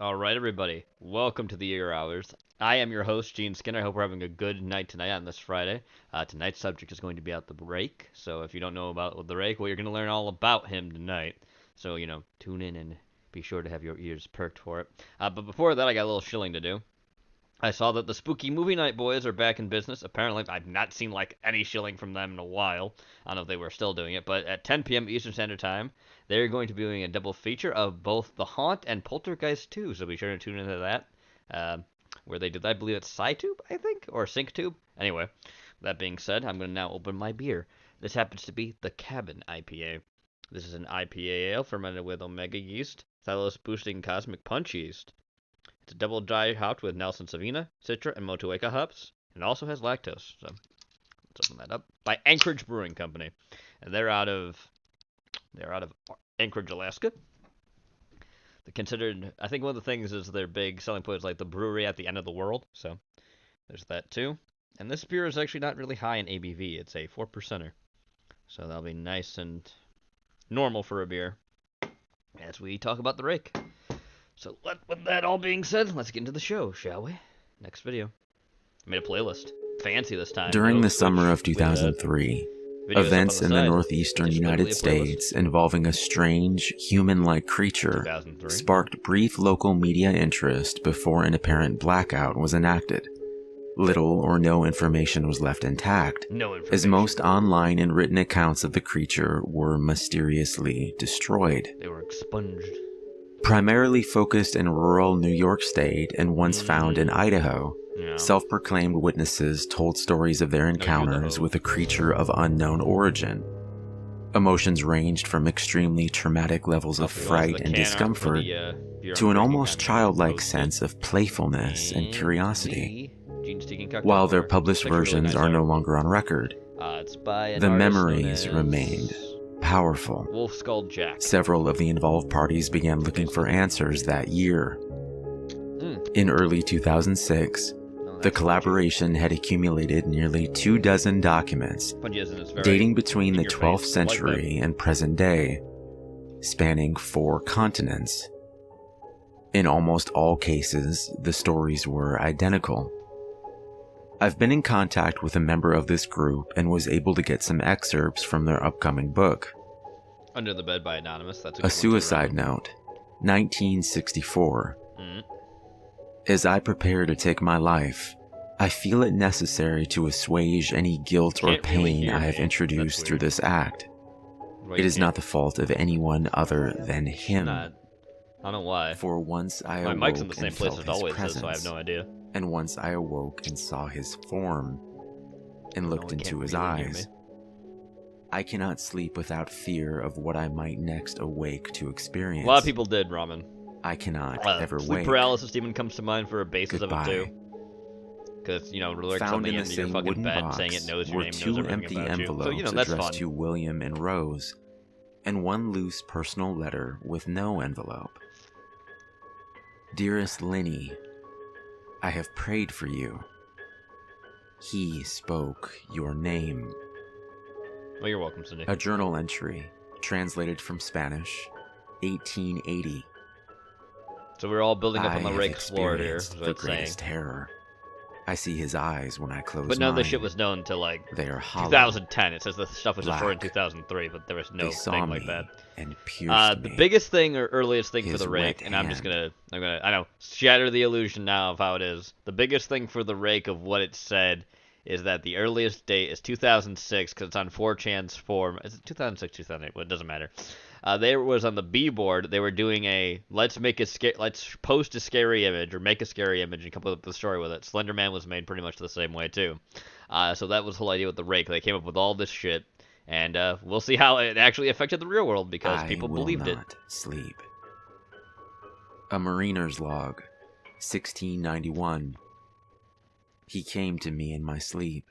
Alright, everybody. Welcome to the Year Hours. I am your host, Gene Skinner. I hope we're having a good night tonight on this Friday. Tonight's subject is going to be about the Rake. So if you don't know about the Rake, well, you're going to learn all about him tonight. So, tune in and be sure to have your ears perked for it. But before that, I got a little shilling to do. I saw that the Spooky Movie Night Boys are back in business. Apparently, I've not seen any shilling from them in a while. I don't know if they were still doing it, but at 10 p.m. Eastern Standard Time, they're going to be doing a double feature of both The Haunt and Poltergeist 2. So be sure to tune into that. Where they did, I believe it's SciTube, I think, or SyncTube. Anyway, that being said, I'm going to now open my beer. This happens to be the Cabin IPA. This is an IPA ale fermented with Omega yeast, thylacine boosting Cosmic Punch yeast. It's a double dry hopped with Nelson Sauvina, Citra, and Motueka hops. And it also has lactose. So let's open that up. By Anchorage Brewing Company, and they're out of Anchorage, Alaska. They're considered. I think one of the things is their big selling point is like the brewery at the end of the world. So there's that too. And this beer is actually not really high in ABV. It's a 4%er. So that'll be nice and normal for a beer. As we talk about the Rake. So with that all being said, let's get into the show, shall we? Next video. I made a playlist. Fancy this time. During the summer of 2003, events in the northeastern United States involving a strange, human-like creature sparked brief local media interest before an apparent blackout was enacted. Little or no information was left intact, as most online and written accounts of the creature were mysteriously destroyed. They were expunged. Primarily focused in rural New York State and once found in Idaho, self-proclaimed witnesses told stories of their encounters with a creature of unknown origin. Emotions ranged from extremely traumatic levels of fright and discomfort to an almost childlike sense of playfulness and curiosity. While their published versions are no longer on record, the memories remained powerful. Wolf Skull Jack. Several of the involved parties began looking for answers that year. In early 2006, the collaboration had accumulated nearly 24 documents dating between the 12th century and present day, spanning 4 continents. In almost all cases, the stories were identical. I've been in contact with a member of this group and was able to get some excerpts from their upcoming book. Under the Bed by Anonymous. That's a suicide note, 1964. As I prepare to take my life, I feel it necessary to assuage any guilt or pain I have introduced through this act. It is not the fault of anyone other than him. I don't know why. For once I awoke my mic's in the same and place felt as it his always presence, is, so I have no idea. And once I awoke and saw his form, and looked into his eyes, I cannot sleep without fear of what I might next awake to experience. A lot of people did, Ramen. I cannot ever sleep wake. paralysis demon comes to mind for a basis Goodbye. of it too. Because, lyrics on Found the in the end of your same fucking wooden bed box saying it knows your were name, knows 2 everything empty about envelopes you. So, that's addressed fun. to William and Rose, and 1 loose personal letter with no envelope. Dearest Linny, I have prayed for you. He spoke your name. Well, you're welcome, Cindy. A journal entry, translated from Spanish, 1880. So we're all building up on I the have Rake's lore here, is experienced what the it's saying. greatest terror. I see his eyes when I close But none of this mine. shit was known until They are hollow. 2010. It says the stuff was destroyed in Black. 2003, but there was no They saw thing me like that. and pierced The me. biggest thing or earliest thing for His the Rake, wet and I'm hand. gonna shatter the illusion now of how it is. The biggest thing for the Rake of what it said is that the earliest date is 2006 because it's on 4chan's forum. Is it 2006, 2008? Well, it doesn't matter. They was on the B board. They were doing let's post a scary image or make a scary image and come up with a story with it. Slender Man was made pretty much the same way too. So that was the whole idea with the Rake. They came up with all this shit, and we'll see how it actually affected the real world because people believed it. I will not sleep. A mariner's log, 1691. He came to me in my sleep.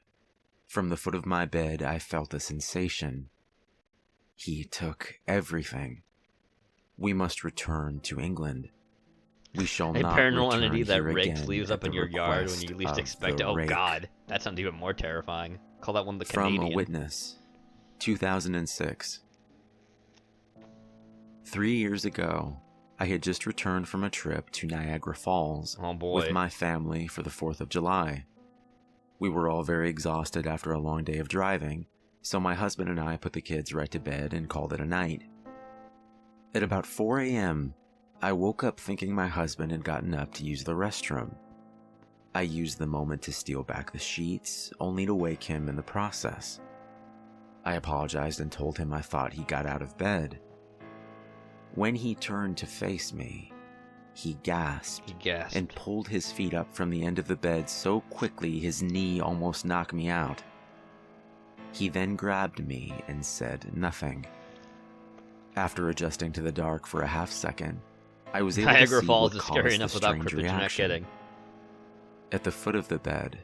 From the foot of my bed I felt a sensation. He took everything. We must return to England. We shall A not paranormal return entity that here rakes again leaves at up in the your yard when request you least of expect the it. Oh Rake. god, that sounds even more terrifying. Call that one the From Canadian. a witness, 2006. 3 years ago, I had just returned from a trip to Niagara Falls with my family for the 4th of July. We were all very exhausted after a long day of driving, so my husband and I put the kids right to bed and called it a night. At about 4 a.m., I woke up thinking my husband had gotten up to use the restroom. I used the moment to steal back the sheets, only to wake him in the process. I apologized and told him I thought he got out of bed. When he turned to face me, he gasped and pulled his feet up from the end of the bed so quickly his knee almost knocked me out. He then grabbed me and said nothing. After adjusting to the dark for a half second, I was able to see what caused the strange reaction. At the foot of the bed,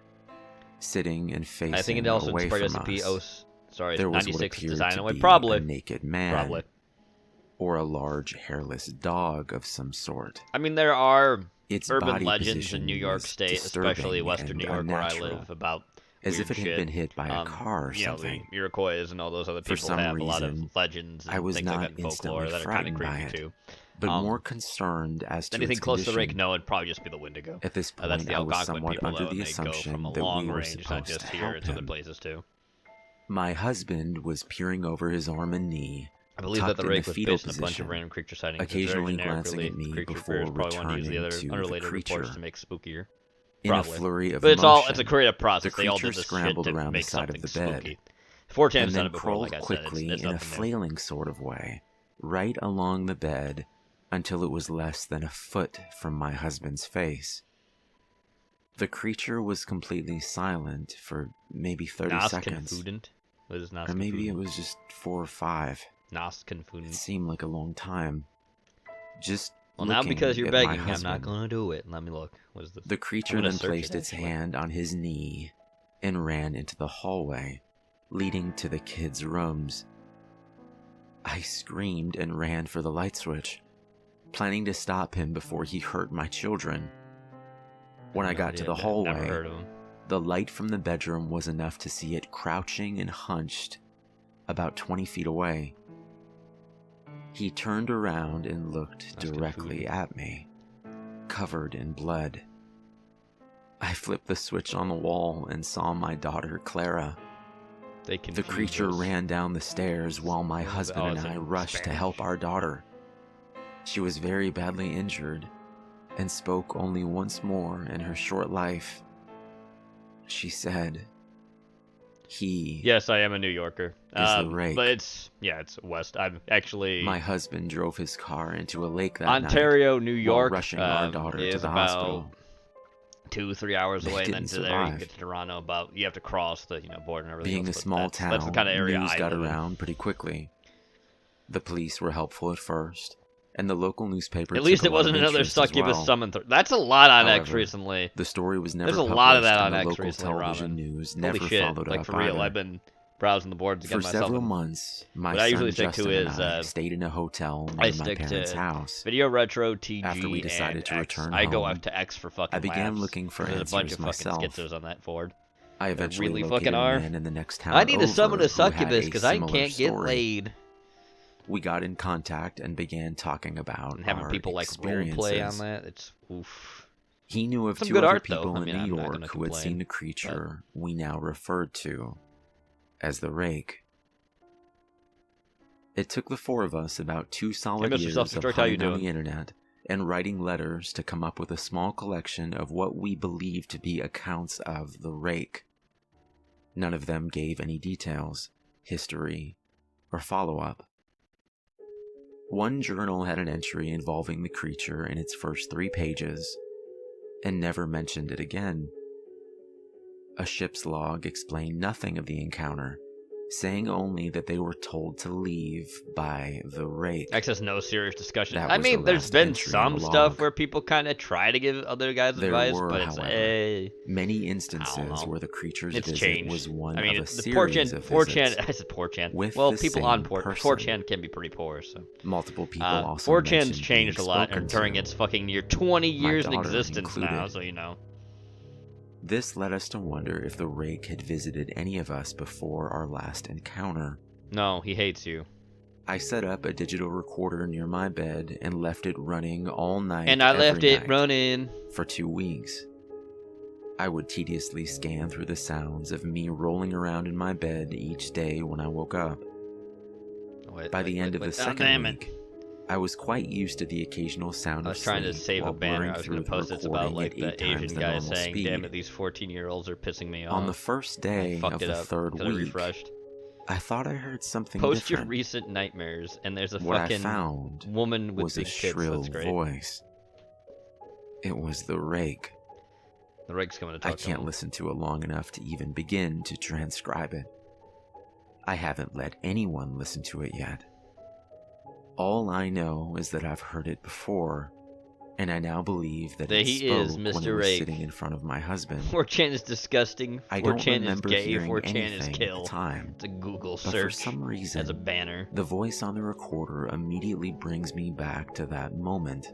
sitting and facing away from us, there was what appeared to be a naked man, or a large hairless dog of some sort. I mean, there are urban legends in New York State, especially Western New York where I live, about as if it had been hit by a car or something. The Iroquois and all those other people have a lot of legends and things like that in folklore that are kind of creepy too. But more concerned as to anything close to the Rake, no, it'd probably just be the Wendigo. At this point, that's the I was Algonquin somewhat people, under though, the and they go assumption from a that long we were range, not supposed just to here, help it's other him. places too. My husband was peering over his arm and knee, I believe that the Rake was based on a bunch position, of random creature sightings. occasionally glancing at me before returning the other to unrelated the creature. reports to make spookier. In a flurry of but it's emotion, it's a creative process. The they all creature did this scrambled shit to around the make side of the bed, spooky. 4chan's and done then it before, crawled like I said. quickly It's in a nothing new. flailing sort of way, right along the bed, until it was less than a foot from my husband's face. The creature was completely silent for maybe 30 seconds. Or maybe it was just 4 or 5. It seemed like a long time. Just now because you're begging, I'm not gonna do it. Let me look. What is this? The creature then placed its hand on his knee and ran into the hallway, leading to the kids' rooms. I screamed and ran for the light switch, planning to stop him before he hurt my children. When I got to the hallway, the light from the bedroom was enough to see it crouching and hunched about 20 feet away. He turned around and looked directly at me, covered in blood. I flipped the switch on the wall and saw my daughter, Clara. The creature ran down the stairs while my husband and I rushed to help our daughter. She was very badly injured and spoke only once more in her short life. She said, Yes, I am a New Yorker. The Rake. But it's west. I'm actually... My husband drove his car into a lake that Ontario, night, New York, rushing our daughter to the hospital. 2-3 hours away, and then to there you get to Toronto. You have to cross the border and everything. Being a small town, that's the kind of area news I got live in. around pretty quickly. The police were helpful at first, and the local newspaper. At least it wasn't another Succubus summon. That's a lot on However, X recently. The story was never There's a published, lot of that on and the X local recently, television Robin. news Holy never shit, followed like up for real. either. I've been browsing the boards again For myself. several months, my what I son usually stick Justin to and is I stayed in a hotel I near my stick parents' to house. Video Retro, TG, After we decided and to X. return I go home, out to X for fucking I began laughs. looking for There's answers a bunch of myself. fucking schizos on that Ford. I eventually really located fucking a are. man in the next town I need to over summon a who had succubus because I similar can't get story. laid. We got in contact and began talking about And having our people like experiences. role play on that, it's oof. He knew of Some 2 good other art, though. people I mean, in I'm New not York gonna who had complain, seen the creature we now referred to as the Rake. It took the 4 of us about 2 solid Mr. years of Self-Destruct, how you hunting on doing? the internet and writing letters to come up with a small collection of what we believed to be accounts of the Rake. None of them gave any details, history, or follow-up. One journal had an entry involving the creature in its first 3 pages, and never mentioned it again. A ship's log explained nothing of the encounter, saying only that they were told to leave by the Rake. X has no serious discussion. That I was mean, the there's last been entry some on the stuff log. where people kind of try to give other guys There advice, were, but it's however, many instances know. where the creature's It's visit changed. was one I mean, of a the series 4chan, of 4chan, visits. I said 4chan. with Well, the people same on person. 4chan can be pretty poor, so. Multiple people also 4chan's mentioned changed a being lot spoken during to. its fucking near 20 years in daughter existence now, included. so you know. This led us to wonder if the Rake had visited any of us before our last encounter. No, he hates you. I set up a digital recorder near my bed and left it running all night. And I left it night running for 2 weeks. I would tediously scan through the sounds of me rolling around in my bed each day when I woke up. By the end of the second week, I was quite used to the occasional sound of sleep. I was trying to save a banner. I was going to post it's about like the Asian guy saying, "Damn it, these 14-year-olds are pissing me off." On the first day of the third week, I thought I heard something different. Post your recent nightmares, and there's a what fucking I found woman with was big a tits. shrill That's great. voice. It was the Rake. The Rake's coming to talk. I can't listen to it long enough to even begin to transcribe it. I haven't let anyone listen to it yet. All I know is that I've heard it before, and I now believe that it spoke when it was sitting in front of my husband. 4chan is disgusting. I don't 4chan is remember gay. hearing 4chan is anything kill. at the time, it's a Google but search. for some reason, as a banner. The voice on the recorder immediately brings me back to that moment.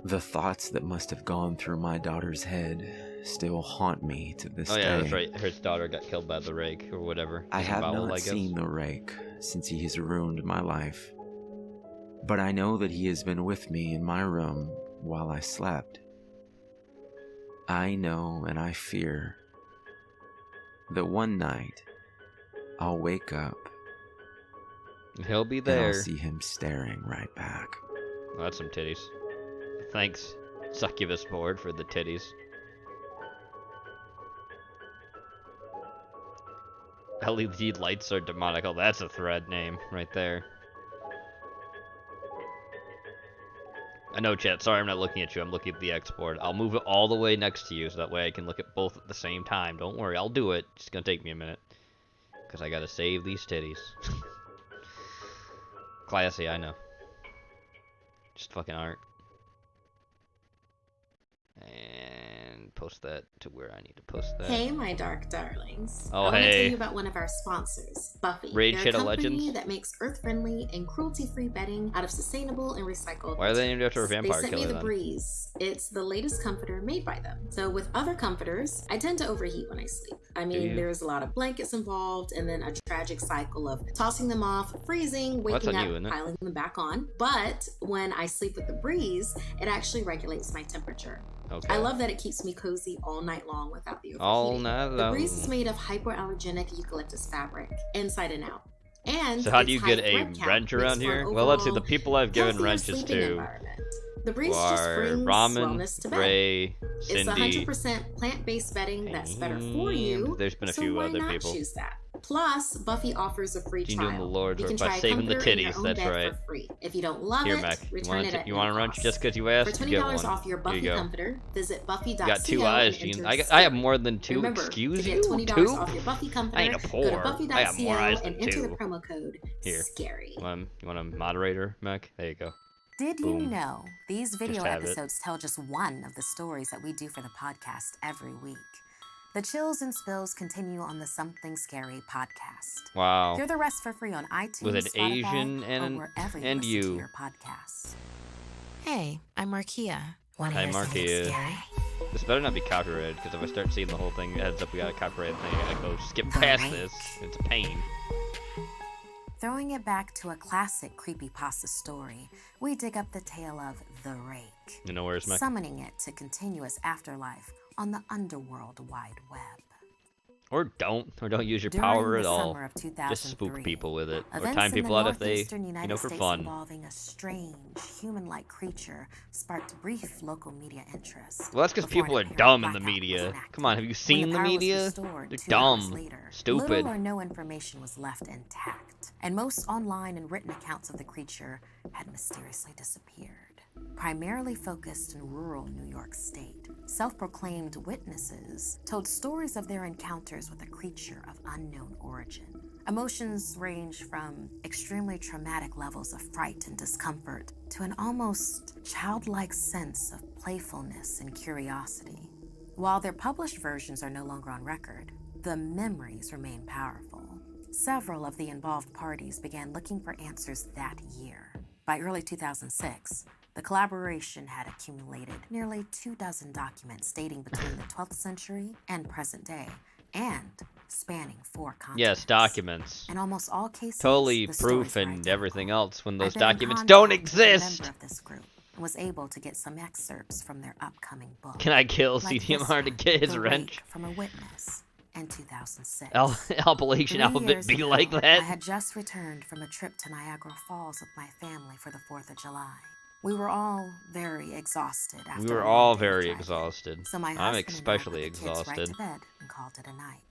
The thoughts that must have gone through my daughter's head still haunt me to this day. Oh yeah, that's right. Her daughter got killed by the Rake or whatever. I have not seen the Rake since he has ruined my life. But I know that he has been with me in my room while I slept. I know and I fear that one night I'll wake up. He'll be there. And I'll see him staring right back. Oh, that's some titties. Thanks, succubus board, for the titties. LED lights are demonic. Oh, that's a thread name right there. I know, chat. Sorry, I'm not looking at you. I'm looking at the export. I'll move it all the way next to you so that way I can look at both at the same time. Don't worry, I'll do it. It's just gonna take me a minute. Because I gotta save these titties. Classy, I know. Just fucking art. And post that to where I need to post that. Hey, my dark darlings. Oh, I want to hey. tell you about one of our sponsors, Buffy. Raid They're a Shadow company Legends? that makes earth-friendly and cruelty-free bedding out of sustainable and recycled Why are they named after a materials. vampire They sent me killer the then? Breeze. It's the latest comforter made by them. So with other comforters, I tend to overheat when I sleep. I mean, there's a lot of blankets involved and then a tragic cycle of tossing them off, freezing, waking up, piling them back on. But when I sleep with the Breeze, it actually regulates my temperature. Okay. I love that it keeps me cozy all night long without the overheating. All night long. The Breeze is made of hypoallergenic eucalyptus fabric, inside and out. And so how do you get a wrench around here? Well, let's see. The people I've given wrenches to the Breeze just brings wellness to bed. Ray, Cindy, it's 100% plant-based bedding that's better for you. There's been a few other people. Choose that? Plus, Buffy offers a free trial. The Lord you can by try saving the titties. That's right. For free. If you don't love Here, it, Mac, return it at you want a wrench just because you asked? For $20 off your Buffy comforter, visit buffy.co. You got 2 eyes, Gene. I have more than 2. Remember, excuse to you. get $20 off your Buffy comforter, I ain't a poor. Go to buffy.co I have more eyes than and enter 2. the promo code SCARY. You want a moderator, Mac? There you go. Did you know these video episodes tell just one of the stories that we do for the podcast every week? The Chills and Spills continue on the Something Scary podcast. Wow. Hear the rest for free on iTunes, with an Spotify, Asian or wherever you listen to your podcasts. Hey, I'm Markia. Hi, Markia. This better not be copyrighted, because if I start seeing the whole thing, it heads up we got a copyright thing, I gotta go skip past this. It's a pain. Throwing it back to a classic creepypasta story, we dig up the tale of the Rake. You know where's Mac? Summoning it to continuous afterlife on the underworld wide web. Or don't use your power at all. Just spook people with it. Or time people out if they, for fun. Involving a strange, human-like creature sparked brief local media interest. Well, that's because people are dumb in the media. Come on, have you seen the media? They're dumb, stupid. Little or no information was left intact, and most online and written accounts of the creature had mysteriously disappeared. Primarily focused in rural New York State, self-proclaimed witnesses told stories of their encounters with a creature of unknown origin. Emotions range from extremely traumatic levels of fright and discomfort to an almost childlike sense of playfulness and curiosity. While their published versions are no longer on record, the memories remain powerful. Several of the involved parties began looking for answers that year. By early 2006, the collaboration had accumulated nearly 24 documents dating between the 12th century and present day, and spanning 4 continents. Yes, documents. In almost all cases, totally the proof stories were and identical. everything else when those I've been in documents contact don't with a exist. member of this group and was able to get some excerpts from their upcoming book. Can I kill Like CDMR to this get one, his The wrench? Rake from a witness in 2006. Appalachian 3 Alphabet years be ago, like that? I had just returned from a trip to Niagara Falls with my family for the 4th of July. We were all very exhausted after We were a long all day very driving. exhausted. So my I'm husband especially and I put the kids right exhausted. to bed and called it a night.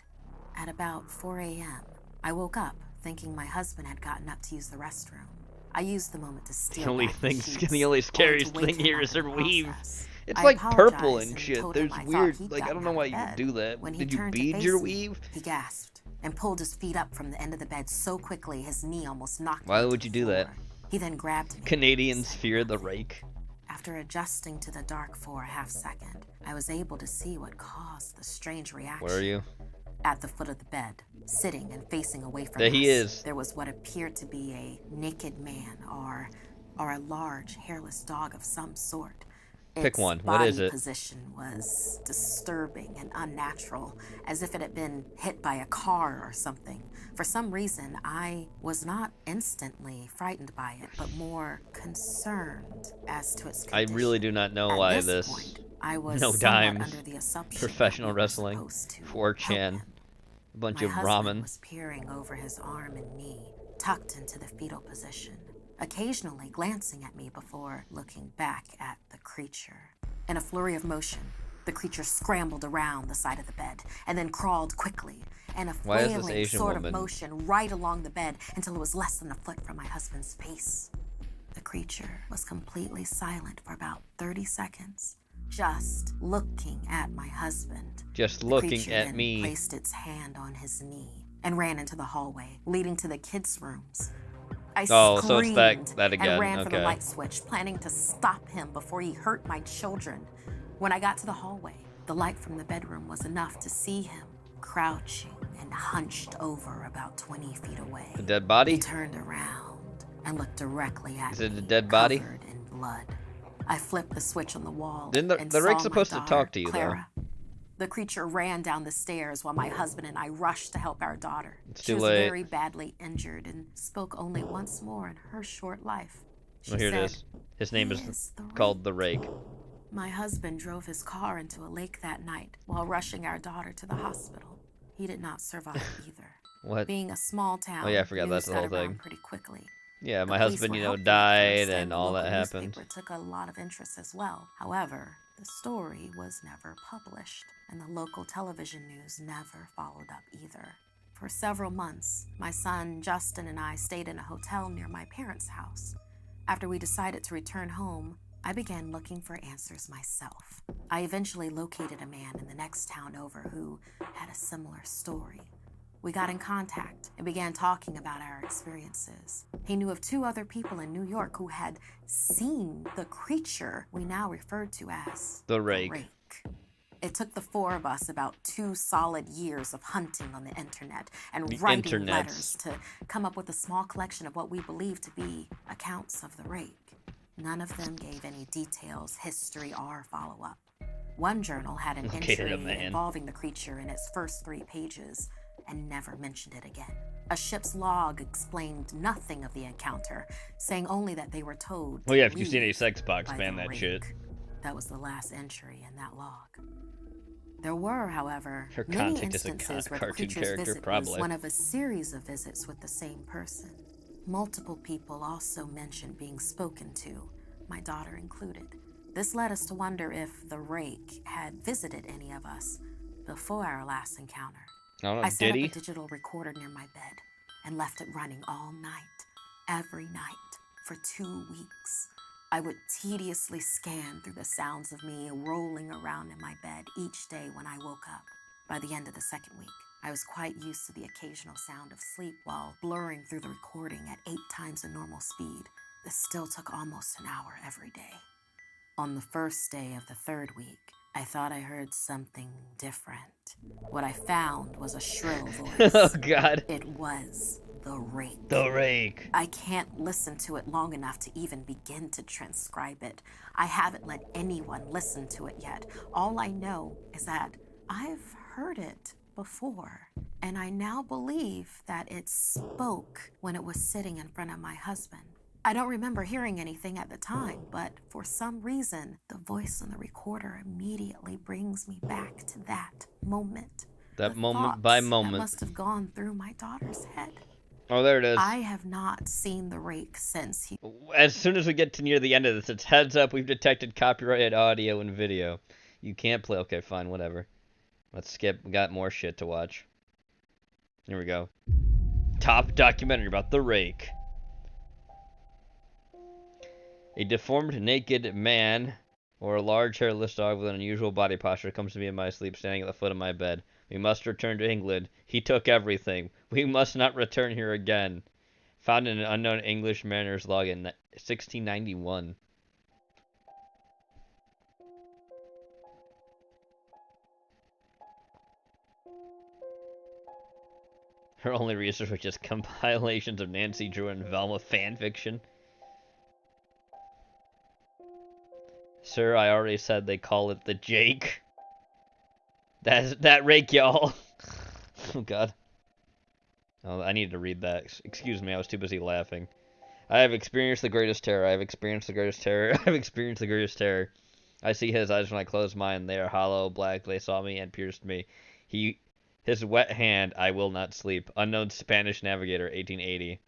At about 4 a.m., I woke up thinking my husband had gotten up to use the restroom. I used the moment to steal The only back thing, sheets, the only only scariest to wake thing him here up is in her the weave. process. It's I like purple apologized and and shit. told him There's I thought weird, he'd like, I don't gotten know out why of you would bed. do that. When he Did you turned to bead face your me, weave? He gasped and pulled his feet up from the end of the bed so quickly his knee almost knocked Why him would to you the do that? floor. He then grabbed me. Canadians fear the rake. After adjusting to the dark for a half second, I was able to see what caused the strange reaction. Where are you? At the foot of the bed, sitting and facing away from There us, he is. there was what appeared to be a naked man or a large hairless dog of some sort. Pick Its one. What is body it? position was disturbing and unnatural, as if it had been hit by a car or something. For some reason, I was not instantly frightened by it, but more concerned as to its I condition. really do not know At why this this point, I was no somewhat dimes, under the assumption professional that we were wrestling, supposed to 4chan, help him. a bunch My of husband ramen. was peering over his arm and knee, tucked into the fetal position, occasionally glancing at me before looking back at the creature. In a flurry of motion, the creature scrambled around the side of the bed and then crawled quickly in a Why is this flailing Asian sort woman- of motion right along the bed until it was less than a foot from my husband's face. The creature was completely silent for about 30 seconds, just looking at my husband. Just The looking creature at then me. placed its hand on his knee and ran into the hallway, leading to the kids' rooms. I Oh, so screamed it's that again, and ran for the okay. light switch, planning to stop him before he hurt my children. When I got to the hallway, the light from the bedroom was enough to see him crouching and hunched over about 20 feet away. A dead body? He turned around and looked directly at me. Is it a dead body? Covered in blood. I flipped the switch on the wall. Didn't the and Rake's saw supposed my to daughter, talk to you, though? Clara. The creature ran down the stairs while my husband and I rushed to help our daughter. It's She too was late. very badly injured and spoke only once more in her short life. She Oh, here it said, is. His name "He is the called the Rake. My husband drove his car into a lake that night while rushing our daughter to the hospital. He did not survive either. What? Being a small town, Oh, yeah, I forgot news that's the got whole around thing. pretty quickly. Yeah, The my police husband, were you know, helpful at first, died and the all that local happened. newspaper took a lot of interest as well. However, the story was never published, and the local television news never followed up either. For several months, my son Justin and I stayed in a hotel near my parents' house. After we decided to return home, I began looking for answers myself. I eventually located a man in the next town over who had a similar story. We got in contact and began talking about our experiences. He knew of 2 other people in New York who had seen the creature we now referred to as The Rake. It took the 4 of us about 2 solid years of hunting on the internet and The writing internets. letters to come up with a small collection of what we believed to be accounts of the Rake. None of them gave any details, history, or follow-up. One journal had an Located a entry man. involving the creature in its first 3 pages and never mentioned it again. A ship's log explained nothing of the encounter, saying only that they were told Well, to yeah, if you've seen any leave sex box, by man, the that Rake. shit. That was the last entry in that log. There were, however, Her many contact is a instances where the cartoon creature's character, visit probably. was one of a series of visits with the same person. Multiple people also mentioned being spoken to, my daughter included. This led us to wonder if the Rake had visited any of us before our last encounter. I don't know, I set did up he? a digital recorder near my bed and left it running all night, every night, for 2 weeks. I would tediously scan through the sounds of me rolling around in my bed each day when I woke up. By the end of the 2nd week, I was quite used to the occasional sound of sleep while blurring through the recording at 8 times the normal speed. This still took almost an hour every day. On the first day of the 3rd week, I thought I heard something different. What I found was a shrill voice. Oh, God. It was the Rake. The Rake. I can't listen to it long enough to even begin to transcribe it. I haven't let anyone listen to it yet. All I know is that I've heard it before. And I now believe that it spoke when it was sitting in front of my husband. I don't remember hearing anything at the time, but for some reason, the voice on the recorder immediately brings me back to that moment. That the moment by moment. That must have gone through my daughter's head. Oh, there it is. I have not seen the Rake since he... As soon as we get to near the end of this, it's heads up, we've detected copyrighted audio and video. You can't play. Okay, fine, whatever. Let's skip. We got more shit to watch. Here we go. Top documentary about the Rake. A deformed, naked man or a large hairless dog with an unusual body posture comes to me in my sleep, standing at the foot of my bed. We must return to England. He took everything. We must not return here again. Found in an unknown English mariner's log in 1691. Her only research was just compilations of Nancy Drew and Velma fanfiction. Sir, I already said they call it the Jake. That Rake, y'all. Oh, God. Oh, I needed to read that. Excuse me, I was too busy laughing. I have experienced the greatest terror. I have experienced the greatest terror. I have experienced the greatest terror. I see his eyes when I close mine. They are hollow, black. They saw me and pierced me. His wet hand, I will not sleep. Unknown Spanish navigator, 1880.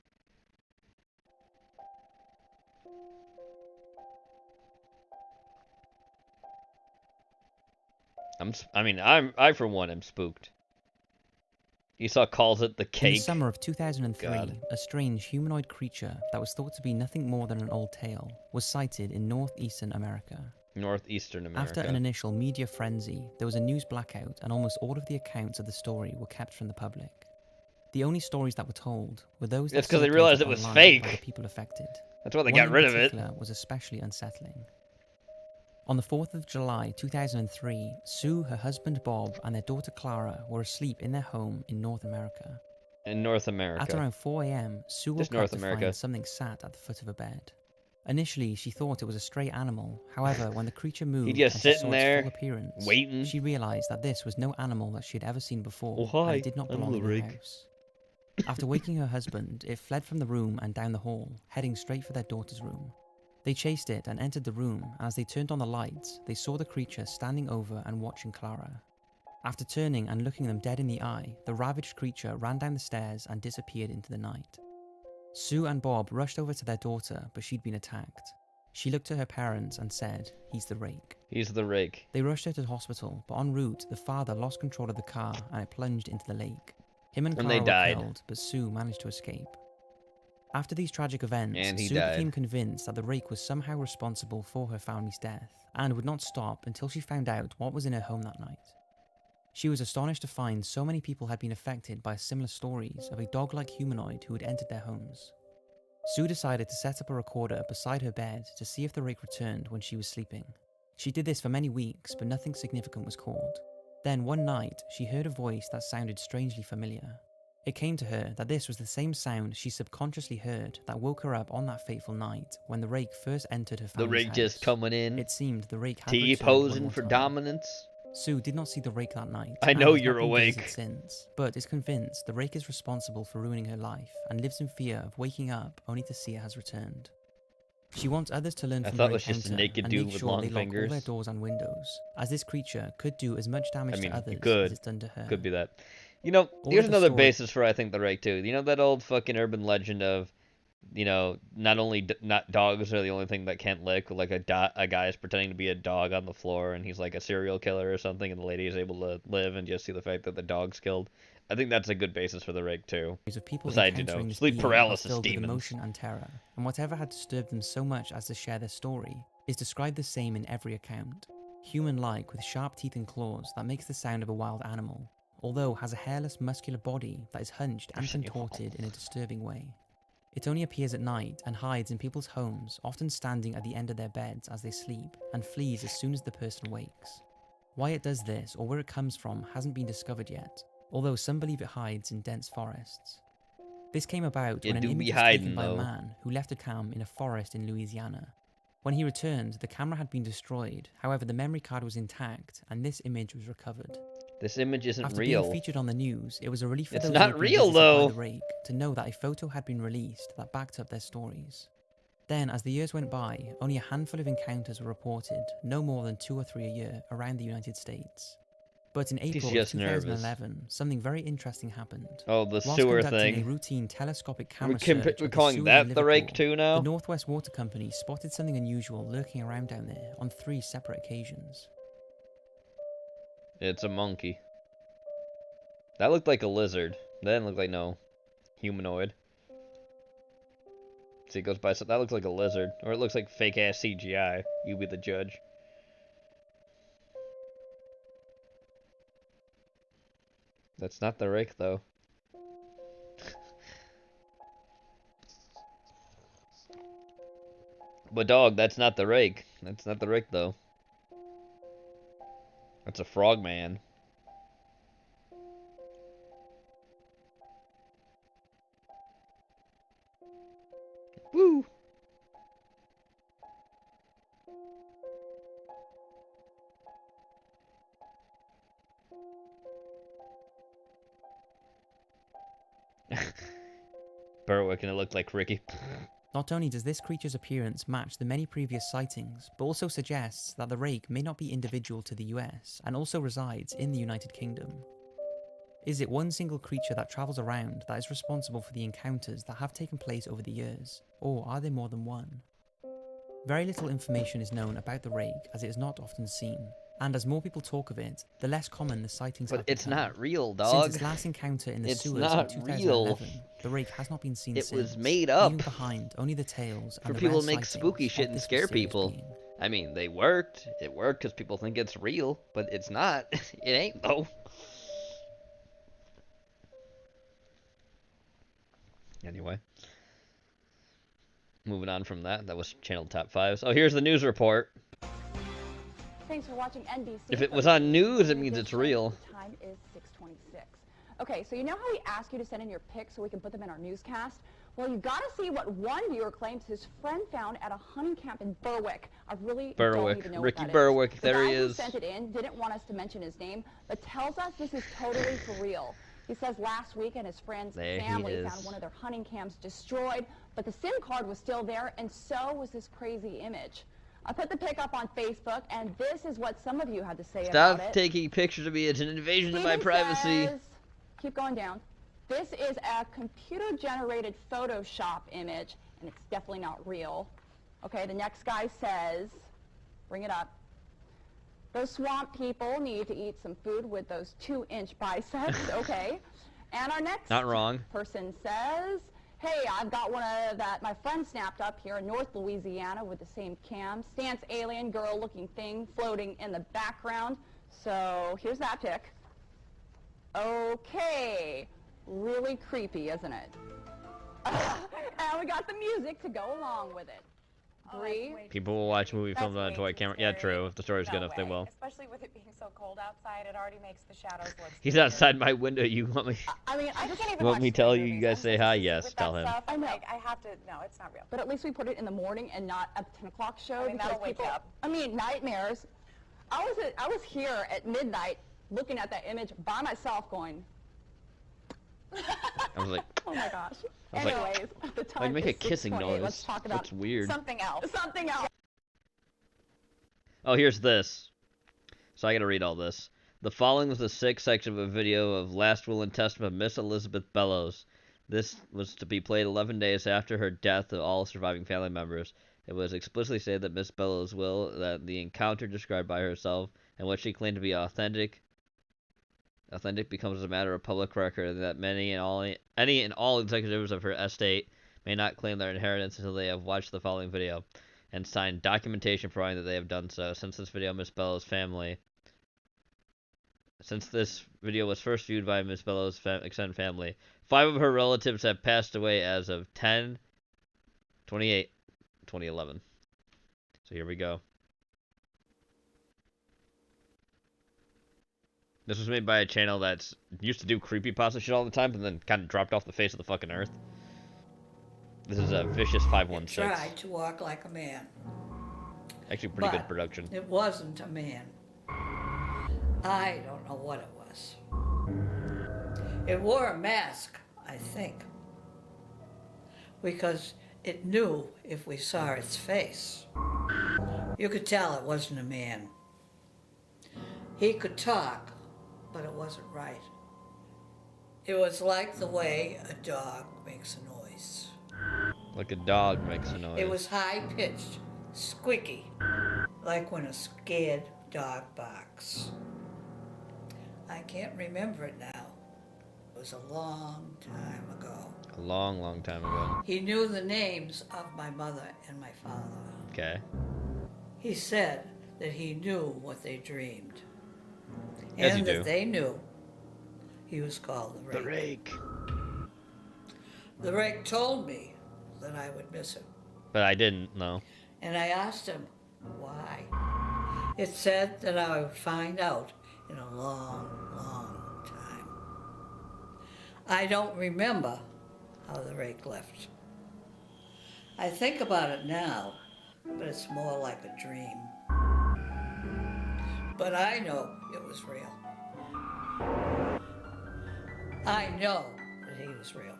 I for one am spooked. Esau calls it the cake. In the summer of 2003, God. a strange humanoid creature that was thought to be nothing more than an old tale was sighted in northeastern America. Northeastern America. After an initial media frenzy, there was a news blackout and almost all of the accounts of the story were kept from the public. The only stories that were told were those that It's because they realized it was fake. by the people affected. That's why they got rid of it. One in particular was especially unsettling. On the 4th of July 2003, Sue, her husband Bob, and their daughter Clara were asleep in their home in North America. In North America. At around 4 a.m., Sue woke up to find something sat at the foot of a bed. Initially, she thought it was a stray animal. However, when the creature moved just and sitting saw there, its full appearance, waiting. she realized that this was no animal that she had ever seen before, Oh, hi, and it did not belong in the house. After waking her husband, it fled from the room and down the hall, heading straight for their daughter's room. They chased it and entered the room, and as they turned on the lights, they saw the creature standing over and watching Clara. After turning and looking them dead in the eye, the ravaged creature ran down the stairs and disappeared into the night. Sue and Bob rushed over to their daughter, but she'd been attacked. She looked to her parents and said, "He's the Rake." He's the Rake. They rushed her to the hospital, but en route, the father lost control of the car and it plunged into the lake. Him and Clara were killed, but Sue managed to escape. After these tragic events, Sue became convinced that the Rake was somehow responsible for her family's death, and would not stop until she found out what was in her home that night. She was astonished to find so many people had been affected by similar stories of a dog-like humanoid who had entered their homes. Sue decided to set up a recorder beside her bed to see if the Rake returned when she was sleeping. She did this for many weeks, but nothing significant was caught. Then one night, she heard a voice that sounded strangely familiar. It came to her that this was the same sound she subconsciously heard that woke her up on that fateful night when the Rake first entered her family's house. The Rake just coming in. It seemed the Rake had T-posing for dominance. Sue did not see the Rake that night. I know you're awake. Since, but is convinced the Rake is responsible for ruining her life and lives in fear of waking up only to see it has returned. She wants others to learn from the Rake just a naked dude with long fingers. Lock all their doors and windows, as this creature could do as much damage to others as it's done to her. Could be that. You know, here's another basis for I think the Rake too. You know that old fucking urban legend of, you know, not dogs are the only thing that can't lick. Like a guy is pretending to be a dog on the floor, and he's like a serial killer or something, and the lady is able to live and just see the fact that the dog's killed. I think that's a good basis for the Rake too. Of people besides, you know, sleep paralysis demons. Emotion and terror, and whatever had disturbed them so much as to share their story is described the same in every account. Human-like with sharp teeth and claws that makes the sound of a wild animal, although has a hairless muscular body that is hunched and contorted in a disturbing way. It only appears at night and hides in people's homes, often standing at the end of their beds as they sleep, and flees as soon as the person wakes. Why it does this or where it comes from hasn't been discovered yet, although some believe it hides in dense forests. This came about when an image was taken by a man who left a cam in a forest in Louisiana. When he returned, the camera had been destroyed, however the memory card was intact and this image was recovered. This image isn't After real. being featured on the news, it was a relief for It's those not who had been real, visited though. by the Rake to know that a photo had been released that backed up their stories. Then, as the years went by, only a handful of encounters were reported, no more than 2 or 3 a year, around the United States. But in April of 2011, something very interesting happened. Oh, the Whilst sewer conducting thing. a routine telescopic camera search We're of calling the that the Rake too now? the Northwest Water Company spotted something unusual lurking around down there on 3 separate occasions. It's a monkey. That looked like a lizard. That didn't look like no humanoid. See, it goes by. So that looks like a lizard, or it looks like fake ass CGI. You be the judge. That's not the Rake, though. But dog, that's not the Rake. That's not the Rake, though. That's a frogman. Woo! Berwick, and it looked like Ricky. Not only does this creature's appearance match the many previous sightings, but also suggests that the Rake may not be individual to the US and also resides in the United Kingdom. Is it one single creature that travels around that is responsible for the encounters that have taken place over the years, or are there more than one? Very little information is known about the Rake as it is not often seen, and as more people talk of it, the less common the sightings have become. But it's not real, dog. Since its last encounter in the It's sewers not in 2011, real. the Rake has not been seen It since, was made up. leaving behind only the tales For and the people rare to make sightings spooky shit of and this scare mysterious people. being. I mean, they worked. It worked because people think it's real, but it's not. It ain't, though. Anyway. Moving on from that. That was Channel Top 5. Oh, here's the news report. Thanks for watching NBC. If it was on news, it means it's real. The time is 6:26. Okay, so you know how we ask you to send in your pics so we can put them in our newscast? Well, you got to see what one viewer claims his friend found at a hunting camp in Berwick. I really don't even know Ricky what that Berwick, is. there he is. The guy who sent it in didn't want us to mention his name, but tells us this is totally for real. He says last weekend his friend's family found one of their hunting camps destroyed, but the SIM card was still there, and so was this crazy image. I put the pic up on Facebook, and this is what some of you had to say about it. Stop taking pictures of me. It's an invasion of my privacy. Says, keep going down. This is a computer-generated Photoshop image, and it's definitely not real. Okay, the next guy says, bring it up. Those swamp people need to eat some food with those 2-inch biceps. Okay. And our next person says, hey, I've got one of that my friend snapped up here in North Louisiana with the same cam. Stance alien girl-looking thing floating in the background. So here's that pic. Okay. Really creepy, isn't it? And we got the music to go along with it. People will watch movie filmed on a toy camera. Yeah, true. If the story's good enough, they will. Especially with it being so cold outside, it already makes the shadows look. He's outside my window. You want me? I mean, I just can't even. You want me to tell you? You guys say hi. Yes, tell him. I know. I have to. No, it's not real. But at least we put it in the morning and not at the 10 o'clock show. I mean, that'll wake you up. I mean, nightmares. I was here at midnight looking at that image by myself, going. I was like, oh my gosh. Anyways, at the time I'd make a kissing noise. Let's talk about That's weird. Something else. Something else. Oh, here's this. So I gotta read all this. The following was the 6th section of a video of Last Will and Testament of Miss Elizabeth Bellows. This was to be played 11 days after her death to all surviving family members. It was explicitly said that Miss Bellows' will, that the encounter described by herself and what she claimed to be authentic becomes a matter of public record, and that any and all executives of her estate may not claim their inheritance until they have watched the following video and signed documentation proving that they have done so. Since this video was first viewed by Miss Bellows' extended family, 5 of her relatives have passed away as of 10/28/2011. So here we go. This was made by a channel that's used to do creepypasta shit all the time, and then kind of dropped off the face of the fucking earth. This is a Vicious 516. It tried to walk like a man. Actually, pretty good production. It wasn't a man. I don't know what it was. was. It wore a mask, I think, because it knew if we saw its face. You could tell it wasn't a man. He could talk, but it wasn't right. It was like the way a dog makes a noise. Like a dog makes a noise. It was high-pitched, squeaky, like when a scared dog barks. I can't remember it now. It was a long time ago. A long, long time ago. He knew the names of my mother and my father. Okay. He said that he knew what they dreamed. As and you that do. they knew he was called the Rake. The Rake. The Rake told me that I would miss him. But I didn't, no. And I asked him why. It said that I would find out in a long, long time. I don't remember how the Rake left. I think about it now, but it's more like a dream. But I know it was real. I know that he was real.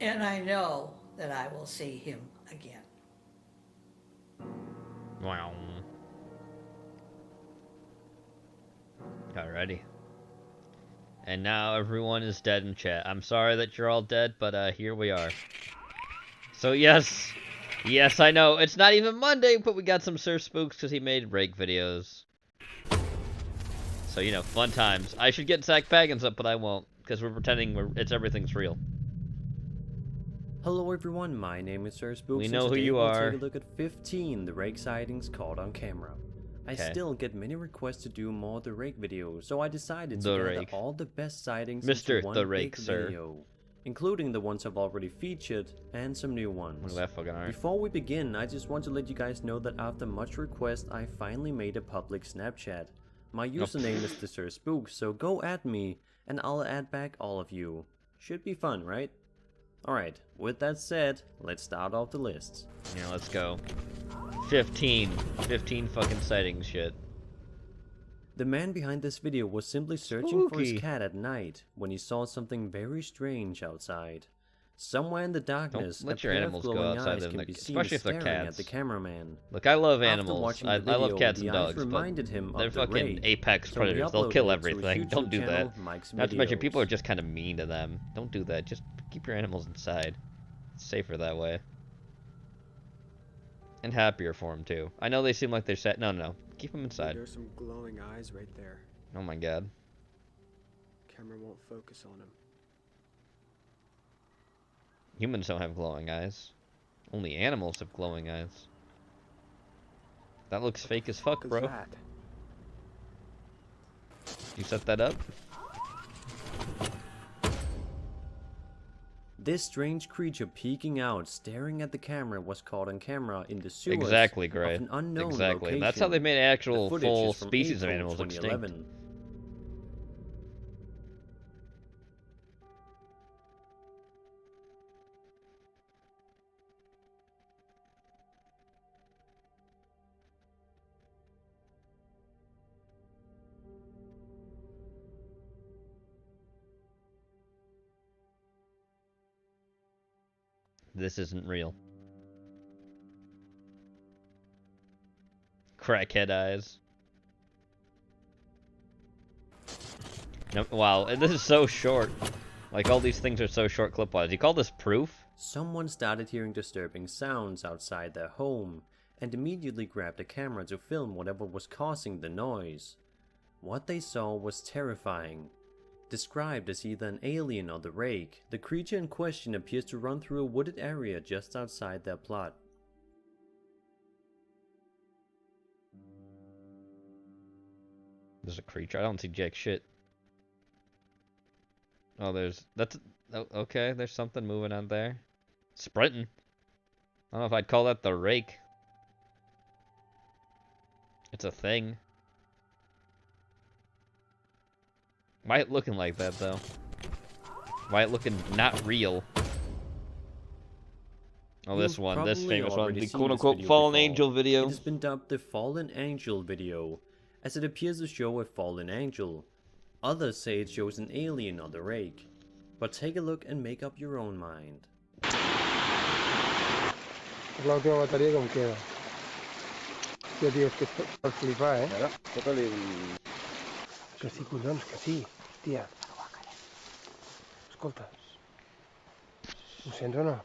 And I know that I will see him again. Wow. Alrighty. And now everyone is dead in chat. I'm sorry that you're all dead, but here we are. So yes, I know, it's not even Monday, but we got some Sir Spooks because he made Rake videos. So, you know, fun times. I should get Zach Baggins up, but I won't, because we're pretending everything's real. Hello everyone, my name is Sir Spooks. We know who today you we'll are. take a look at 15 the Rake sightings caught on camera. I still get many requests to do more the Rake videos, so I decided to gather all the best sightings into one big video, including the ones I've already featured and some new ones. Before we begin, I just want to let you guys know that after much request, I finally made a public Snapchat. My username is the Sir Spooks, so go at me and I'll add back all of you. Should be fun, right? Alright, with that said, let's start off the list. Yeah, let's go. 15 fucking sightings shit. The man behind this video was simply searching for his cat at night when he saw something very strange outside. Somewhere in the darkness, a pair of glowing eyes can be seen staring at the cameraman. Look, I love animals. I love cats and dogs, but they're fucking apex predators. They'll kill everything. Don't do that. Not to mention, people are just kind of mean to them. Don't do that. Just keep your animals inside. It's safer that way. And happier for them, too. I know they seem like they're sad. No. Keep them inside. There's some glowing eyes right there. Oh my god. Camera won't focus on him. Humans don't have glowing eyes. Only animals have glowing eyes. That looks fake as fuck, bro. You set that up? This strange creature peeking out, staring at the camera, was caught on camera in the sewers exactly, Gray. of an unknown exactly. location. That's how they made actual The full is from species of April animals extinct. 2011. This isn't real. Crackhead eyes. No, wow, and this is so short. Like, all these things are so short clip-wise. You call this proof? Someone started hearing disturbing sounds outside their home, and immediately grabbed a camera to film whatever was causing the noise. What they saw was terrifying. Described as either an alien or the Rake, the creature in question appears to run through a wooded area just outside their plot. There's a creature. I don't see jack shit. Oh, okay, there's something moving on there. Sprinting. I don't know if I'd call that the Rake. It's a thing. Why it looking like that, though? Why it looking not real? Oh, this famous one, the quote-unquote Fallen Angel video. It has been dubbed the Fallen Angel video, as it appears to show a fallen angel. Others say it shows an alien on the rake. But take a look and make up your own mind. La última batería que me queda. Tío, es que esto es flipar, ¿eh? Mira, tócale el... Que sí, collons, que sí. Hòstia. Escolta. Ho sents o no?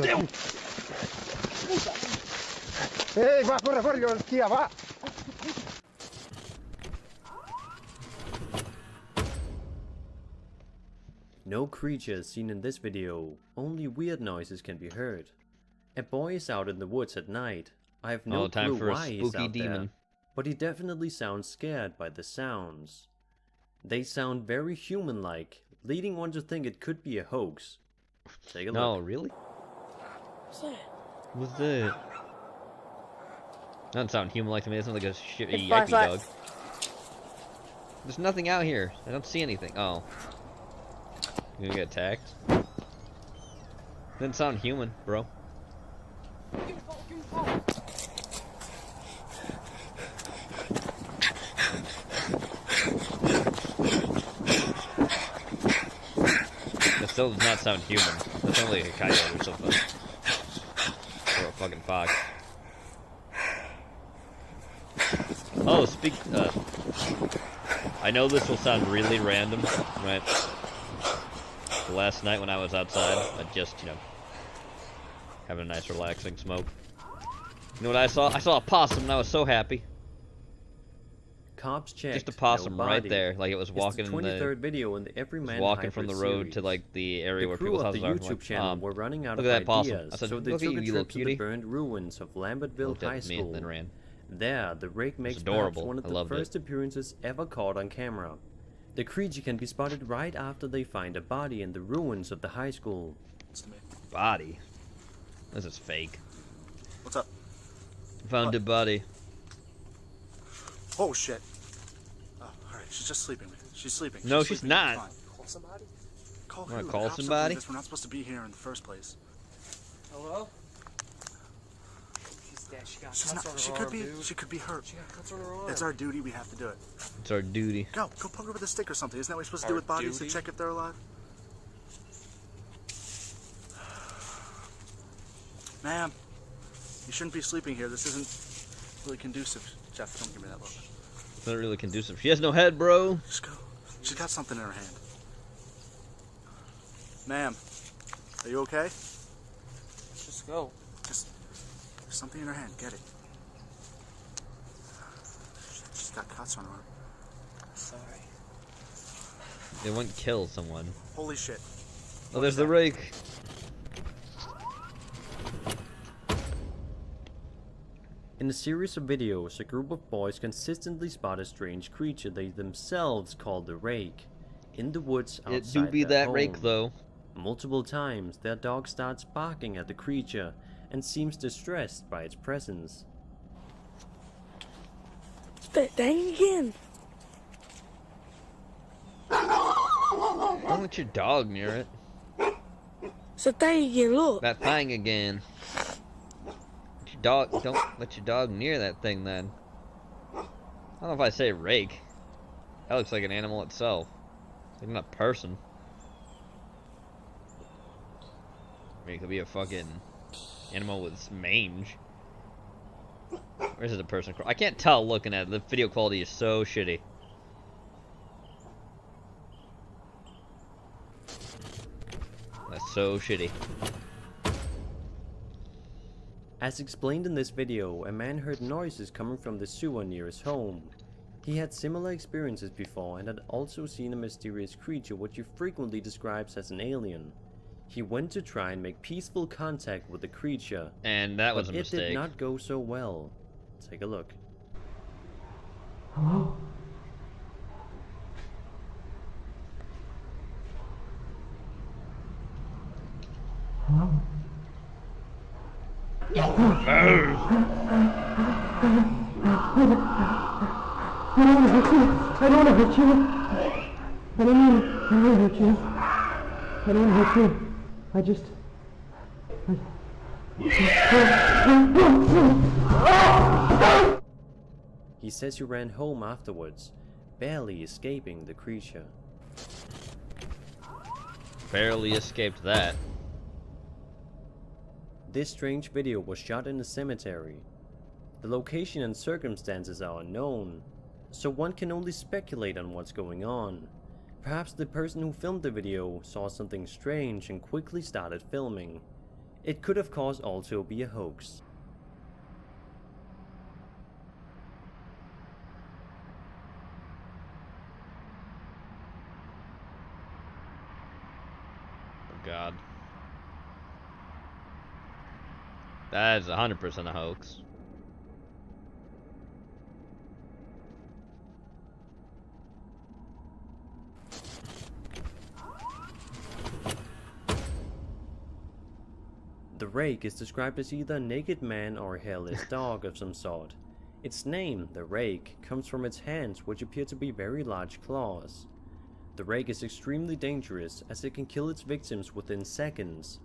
Déu! Ei, va, corre, llavors, tia, va! No creatures seen in this video, only weird noises can be heard. A boy is out in the woods at night. I have no clue why he's out there, but he definitely sounds scared by the sounds. They sound very human-like, leading one to think it could be a hoax. Take a look. No, really? What's that? What's that? Doesn't sound human-like to me. It sounds like a shitty yippy dog. There's nothing out here. I don't see anything. Oh. You gonna get attacked? Didn't sound human, bro. That still does not sound human. That sounds like a coyote or something. Or a fucking fox. Oh, I know this will sound really random, right? Last night when I was outside, I just, having a nice relaxing smoke. You know what I saw? I saw a possum and I was so happy. Cops checked. Just a possum right there, like it was walking. It's the 23rd video in the Everyman walking from the road series. to like the area where people's houses are. The crew of the YouTube channel were running out of ideas, possum. I said, so they look took at a you, trip to cutie. the burned ruins of Lambertville High School. And then ran. There, the rake makes perhaps one of the first appearances ever caught on camera. The creature can be spotted right after they find a body in the ruins of the high school. Body? This is fake. What's up? Found a body. Oh shit. Oh, alright, she's just sleeping. She's sleeping. No, she's not. Call somebody? Call who? Call somebody? We're not supposed to be here in the first place. Hello? She could be hurt. She got cuts on her arm. It's our duty, we have to do it. It's our duty. Go poke her with a stick or something. Isn't that what we're supposed to do with bodies to check if they're alive? Ma'am, you shouldn't be sleeping here. This isn't really conducive. Jeff, don't give me that look. It's not really conducive. She has no head, bro. Just go. She's got something in her hand. Ma'am, are you okay? Just go. There's something in her hand. Get it. She's got cuts on her arm. Sorry. They wouldn't kill someone. Holy shit. Oh, there's the rake. In a series of videos, a group of boys consistently spot a strange creature they themselves call the Rake in the woods outside It do be their that home. rake, though. Multiple times, their dog starts barking at the creature and seems distressed by its presence. It's that thing again. Don't let your dog near it. It's that thing again, look. That thing again. Don't let your dog near that thing then. I don't know if I say rake. That looks like an animal itself. It's like not a person. I mean, it could be a fucking animal with mange. Or is it a person? I can't tell looking at it. The video quality is so shitty. That's so shitty. As explained in this video, a man heard noises coming from the sewer near his home. He had similar experiences before and had also seen a mysterious creature which he frequently describes as an alien. He went to try and make peaceful contact with the creature, and that was a mistake. It did not go so well. Take a look. Hello? Hello? I don't want to hurt you. I don't want to hurt you. I don't want to. I just... He says he ran home afterwards, barely escaping the creature. Barely escaped that. This strange video was shot in a cemetery. The location and circumstances are unknown, so one can only speculate on what's going on. Perhaps the person who filmed the video saw something strange and quickly started filming. It could of course also be a hoax. Oh God. That is 100% a hoax. The Rake is described as either a naked man or a hairless dog of some sort. Its name, the Rake, comes from its hands, which appear to be very large claws. The Rake is extremely dangerous as it can kill its victims within seconds.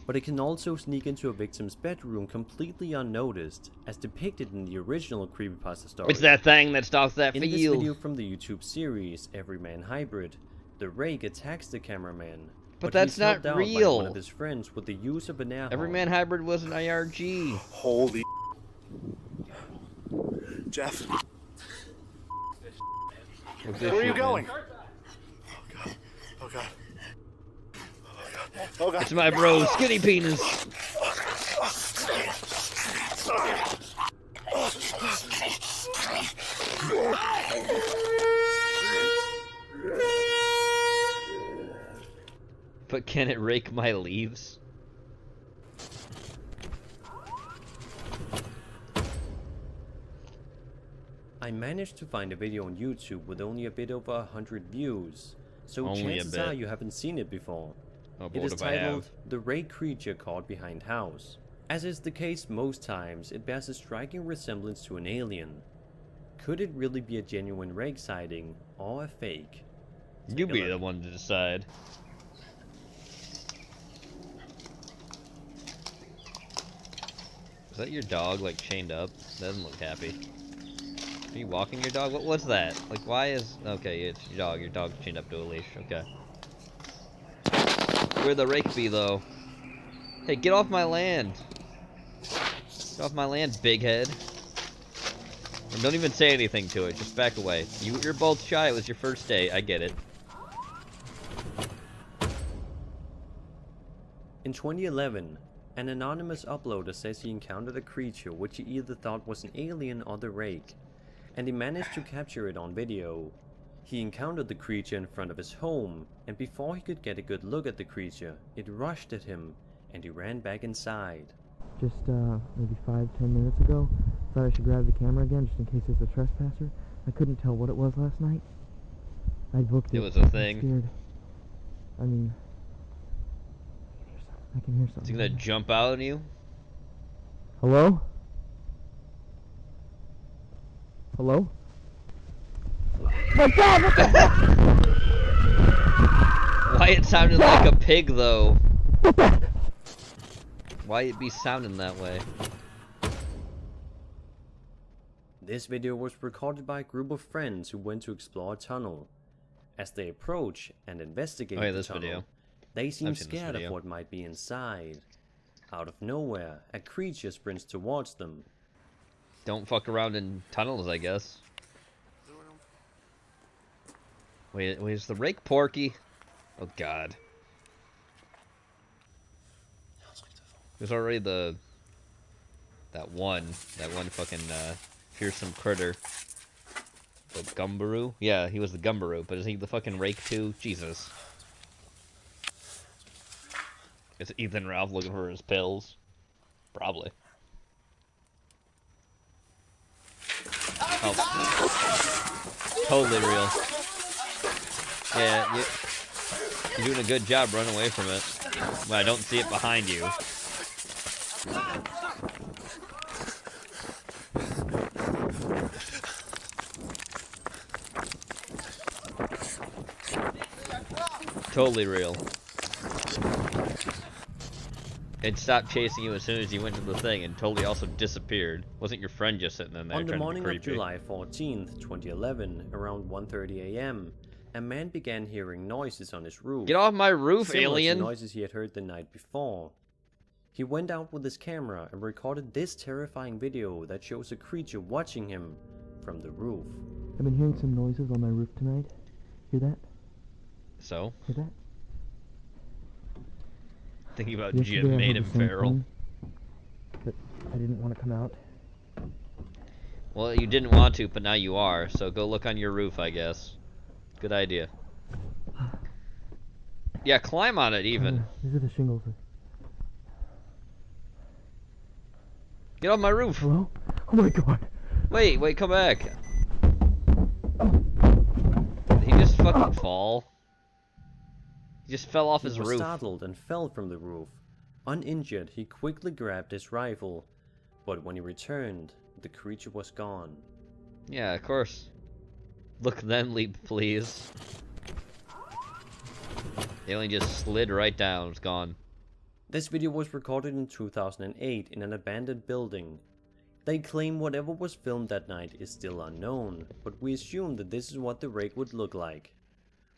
But it can also sneak into a victim's bedroom completely unnoticed, as depicted in the original creepypasta story. It's that thing that stalks that field. In this video from the YouTube series Everyman Hybrid, the Rake attacks the cameraman. But that's not real. By one of his friends with the use of an air horn. Everyman Hybrid was an IRG. Holy Jeff. Where are you going? Oh God. Oh God. Oh God. It's my bro, Skinny Penis. But can it rake my leaves? I managed to find a video on YouTube with only a bit over 100 views, so only chances are you haven't seen it before. Oh, it is titled The Rake Creature Caught Behind House. As is the case most times, it bears a striking resemblance to an alien. Could it really be a genuine Rake sighting or a fake? You be the one to decide. Is that your dog, like, chained up? Doesn't look happy. Are you walking your dog? What's that? Like, why is... Okay, it's your dog. Your dog's chained up to a leash. Okay. Where'd the rake be, though? Hey, get off my land! Get off my land, big head. And don't even say anything to it. Just back away. You're both shy. It was your first day. I get it. In 2011, an anonymous uploader says he encountered a creature which he either thought was an alien or the Rake, and he managed to capture it on video. He encountered the creature in front of his home, and before he could get a good look at the creature, it rushed at him, and he ran back inside. Just maybe 5-10 minutes ago, thought I should grab the camera again just in case it's a trespasser. I couldn't tell what it was last night. I booked it. It was a thing. Scared. I mean, I can hear something. Is he gonna jump out on you? Hello? Hello? Why it sounded like a pig, though? Why it be sounding that way? This video was recorded by a group of friends who went to explore a tunnel. As they approach and investigate the tunnel, they seem scared of what might be inside. Out of nowhere, a creature sprints towards them. Don't fuck around in tunnels, I guess. Wait, is the Rake Porky? Oh God. There's already that one fucking fearsome critter. The Gumbaroo? Yeah, he was the Gumbaroo, but is he the fucking Rake too? Jesus. Is Ethan Ralph looking for his pills? Probably. Oh. Totally real. Yeah, you're doing a good job running away from it. But I don't see it behind you. Totally real. It stopped chasing you as soon as you went to the thing and totally also disappeared. Wasn't your friend just sitting in there On the trying to be morning of creepy? July 14th, 2011, around 1:30 a.m., a man began hearing noises on his roof. Get off my roof, similar alien! to noises he had heard the night before. He went out with his camera and recorded this terrifying video that shows a creature watching him from the roof. I've been hearing some noises on my roof tonight. Hear that? So? Hear that? Thinking about Jim made him feral. But I didn't want to come out. Well, you didn't want to, but now you are, so go look on your roof, I guess. Good idea. Yeah, climb on it, even. These are the shingles. Get off my roof! Hello? Oh my god! Wait, come back! Did he just fucking fall? He just fell off his roof. He was startled and fell from the roof. Uninjured, he quickly grabbed his rifle, but when he returned, the creature was gone. Yeah, of course. Look then, leap, please. The alien just slid right down, it's gone. This video was recorded in 2008 in an abandoned building. They claim whatever was filmed that night is still unknown, but we assume that this is what the Rake would look like.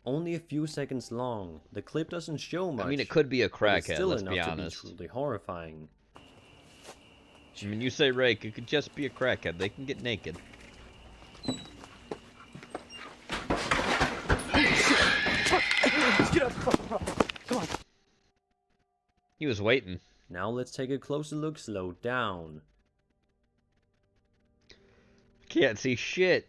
Only a few seconds long, the clip doesn't show much. I mean, it could be a crackhead, still let's be enough honest. To be truly horrifying. I mean, you say Rake, it could just be a crackhead. They can get naked. Get up! Come on. He was waiting. Now let's take a closer look slowed down. Can't see shit.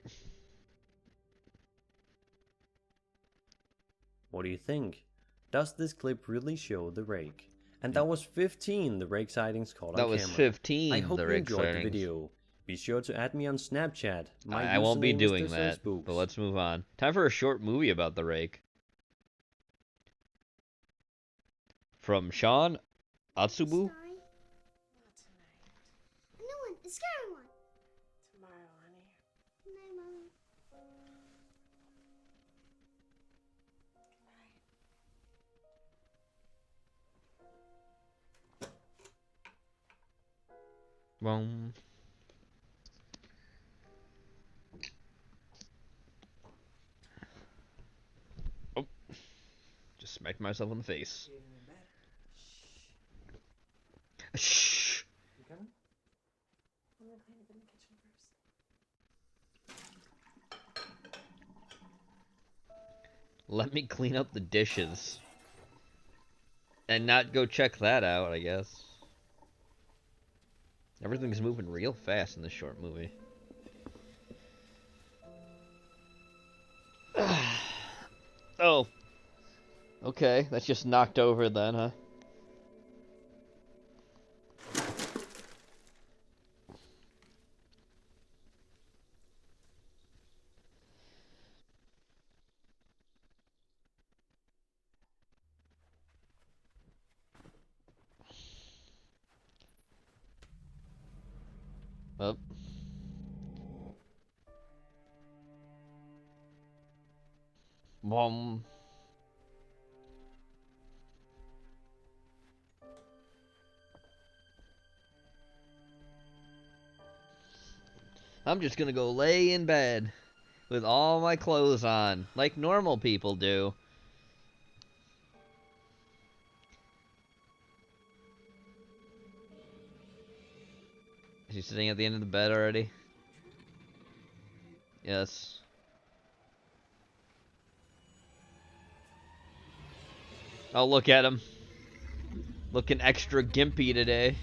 What do you think? Does this clip really show the Rake? And that was 15 the Rake sightings caught on camera. That was 15 I hope the you Rake enjoyed sightings. the video. Be sure to add me on Snapchat. I won't be doing that, but let's move on. Time for a short movie about the Rake. From Sean Atsubu. Not tonight. A new one, a scary one. Tomorrow, honey. Good night, Mommy. Boom. Oh, just smacked myself in the face. Shh. You coming? I'm gonna clean up in the kitchen first. Let me clean up the dishes. And not go check that out, I guess. Everything's moving real fast in this short movie. Oh. Okay, that's just knocked over then, huh? Up. Boom. I'm just gonna go lay in bed with all my clothes on, like normal people do. Is he sitting at the end of the bed already? Yes. Oh, look at him. Looking extra gimpy today.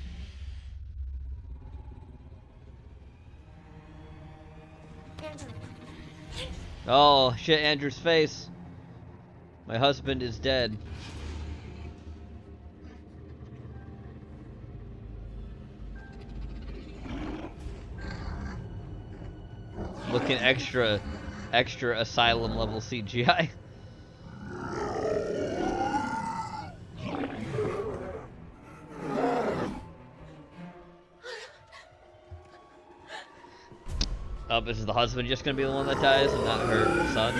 Andrew. Oh, shit, Andrew's face. My husband is dead. Looking extra asylum level CGI. Oh, is the husband just gonna be the one that dies and not her son?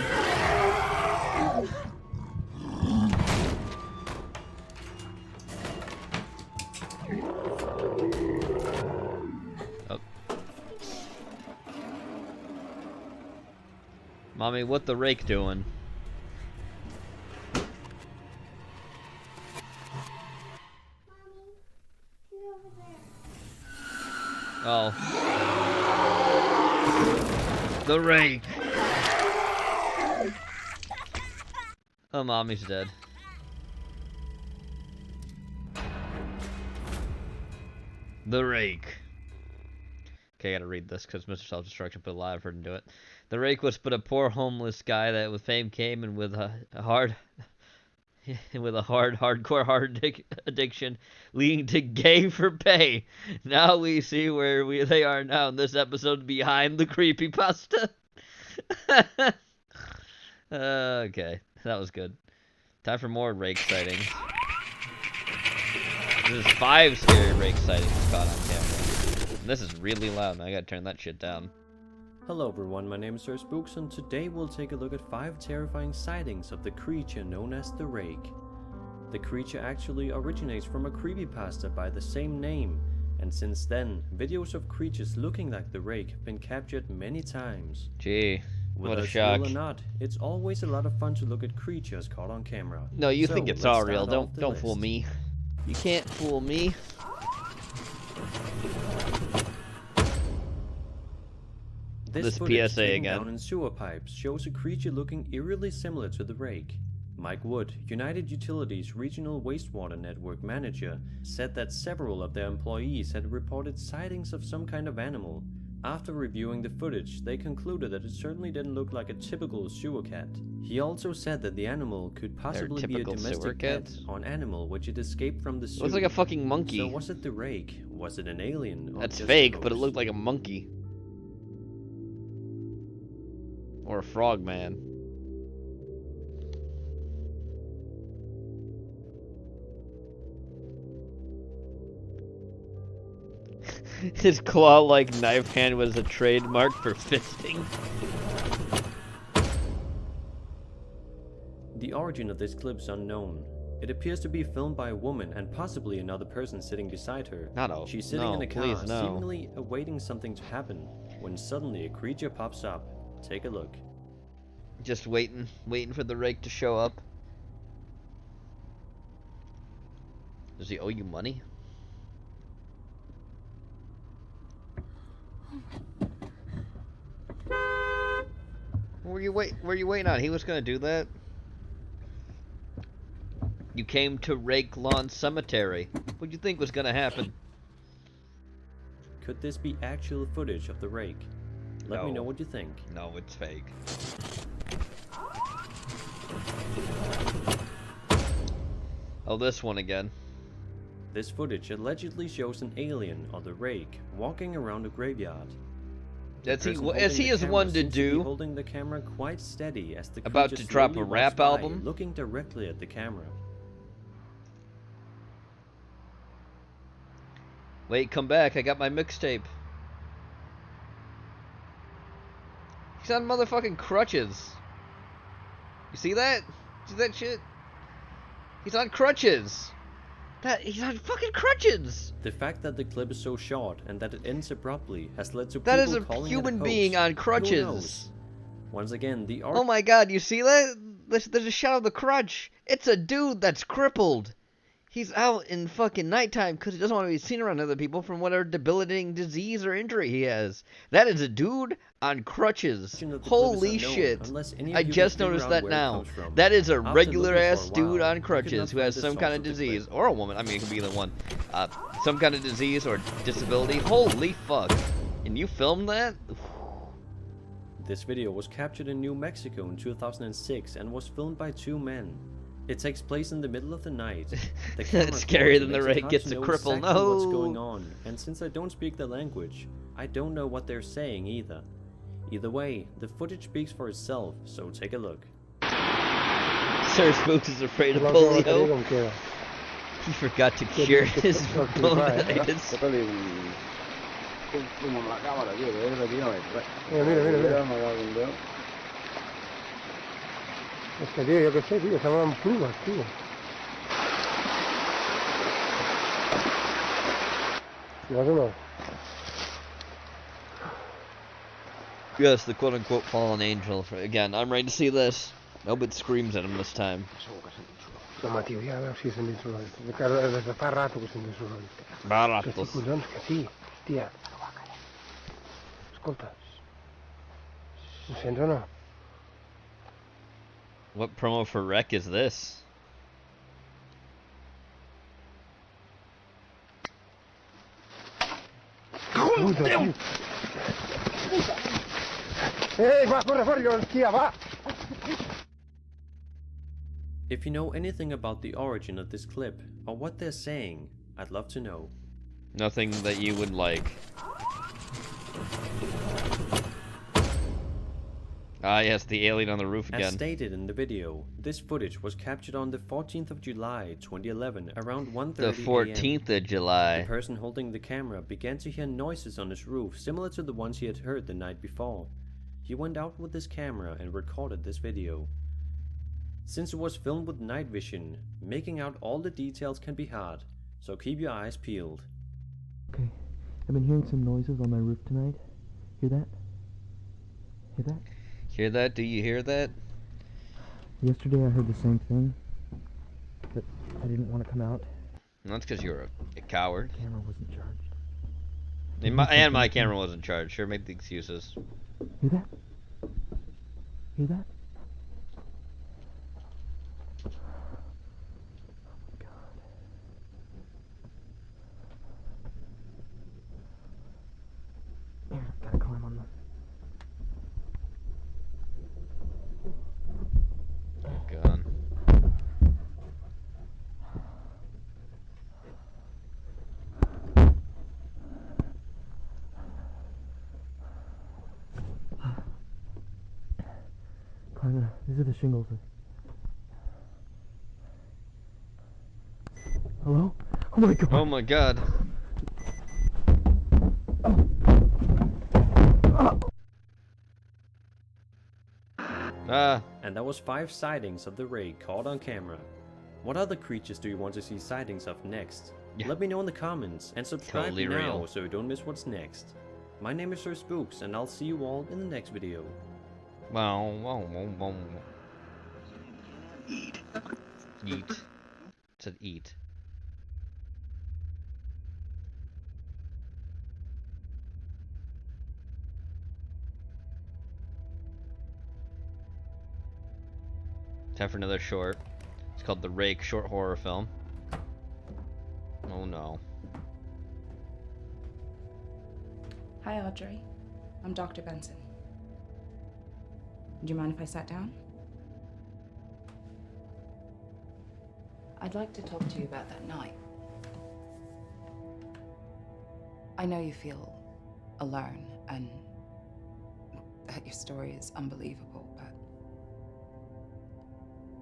Mommy, what the rake doing? Oh. The rake! Oh, Mommy's dead. The rake. Okay, I gotta read this because Mr. Self-Destruction put a lot of effort into it. The rake was but a poor homeless guy that with fame came and with a hardcore addiction leading to gay for pay. Now we see where they are now in this episode behind the creepypasta. Okay, that was good. Time for more rake sightings. There's 5 scary rake sightings caught on camera. And this is really loud, I gotta turn that shit down. Hello everyone, my name is Sir Spooks, and today we'll take a look at 5 terrifying sightings of the creature known as the Rake. The creature actually originates from a creepypasta by the same name, and since then, videos of creatures looking like the Rake have been captured many times. Gee, what a shock. Whether real or not, it's always a lot of fun to look at creatures caught on camera. No, you think it's all real, don't fool me. You can't fool me. This PSA again. Down in sewer pipes shows a creature looking eerily similar to the Rake. Mike Wood, United Utilities Regional Wastewater Network Manager, said that several of their employees had reported sightings of some kind of animal. After reviewing the footage, they concluded that it certainly didn't look like a typical sewer cat. He also said that the animal could possibly be a domestic pet or an animal which had escaped from the sewer. Looks like a fucking monkey. So was it the Rake? Was it an alien? That's fake, but it looked like a monkey. Or a frog man. His claw-like knife hand was a trademark for fisting. The origin of this clip is unknown. It appears to be filmed by a woman and possibly another person sitting beside her. She's sitting in a car, seemingly awaiting something to happen, when suddenly a creature pops up. Take a look. Just waiting for the Rake to show up. Does he owe you money? Were you waiting on? He was gonna do that. You came to Rake Lawn Cemetery. What do you think was gonna happen? Could this be actual footage of the Rake? Let me know what you think. No, it's fake. Oh, this one again. This footage allegedly shows an alien or the Rake walking around a graveyard. As he is one to do. Holding the camera quite steady as the about to drop a rap album. Looking directly at the camera. Wait, come back! I got my mixtape. He's on motherfucking crutches. You see that? See that shit? He's on crutches. He's on fucking crutches. The fact that the clip is so short and that it ends abruptly has led to that people calling it a human being on crutches. Once again, the oh my god, you see that? There's a shot of the crutch. It's a dude that's crippled. He's out in fucking nighttime because he doesn't want to be seen around other people from whatever debilitating disease or injury he has. That is a dude on crutches. Holy shit. I just noticed that now. That is a regular ass dude on crutches who has some kind of disease. Or a woman. I mean, it could be either one. Some kind of disease or disability. Holy fuck. And you filmed that? This video was captured in New Mexico in 2006 and was filmed by 2 men. It takes place in the middle of the night. It's scarier than the Rake gets a cripple. Exactly no. What's going on? And since I don't speak the language, I don't know what they're saying either. Either way, the footage speaks for itself, so take a look. Sir Spooks is afraid of polio. He forgot to cure his bonitis. Es que, tío, yo qué sé, tío, se llaman plumas, tío. ¿Más o no? Yes, the quote-unquote fallen angel. Again, I'm ready to see this. Nobody screams at him this time. No, tio, ja veus si sentint soroll. Des de fa rato que sentim soroll. Que sí, collons, que sí. Tia. Escolta. Ho sents o no? What promo for Rake is this? Puta, tio. Ei, va, corre fora, tia, va! If you know anything about the origin of this clip, or what they're saying, I'd love to know. Nothing that you would like. Ah, yes, the alien on the roof again. As stated in the video, this footage was captured on the 14th of July, 2011, around 1:30 The 14th of July. The person holding the camera began to hear noises on his roof similar to the ones he had heard the night before. He went out with his camera and recorded this video. Since it was filmed with night vision, making out all the details can be hard, so keep your eyes peeled. Okay, I've been hearing some noises on my roof tonight. Hear that? Hear that? Hear that? Do you hear that? Yesterday I heard the same thing, but I didn't want to come out. That's because you're a coward. The camera wasn't charged. And my camera wasn't charged. Sure, make the excuses. Hear that? Hear that? Gotta climb on them. Oh god. Climbing. These are the shingles. Hello? Oh my god. Oh my god. And that was 5 sightings of the Rake caught on camera. What other creatures do you want to see sightings of next? Yeah. Let me know in the comments, and subscribe totally now real. So you don't miss what's next. My name is Sir Spooks, and I'll see you all in the next video. Eat. Eat. It said eat. Time for another short. It's called The Rake, short horror film. Oh no. Hi Audrey, I'm Dr. Benson. Would you mind if I sat down? I'd like to talk to you about that night. I know you feel alone and that your story is unbelievable, but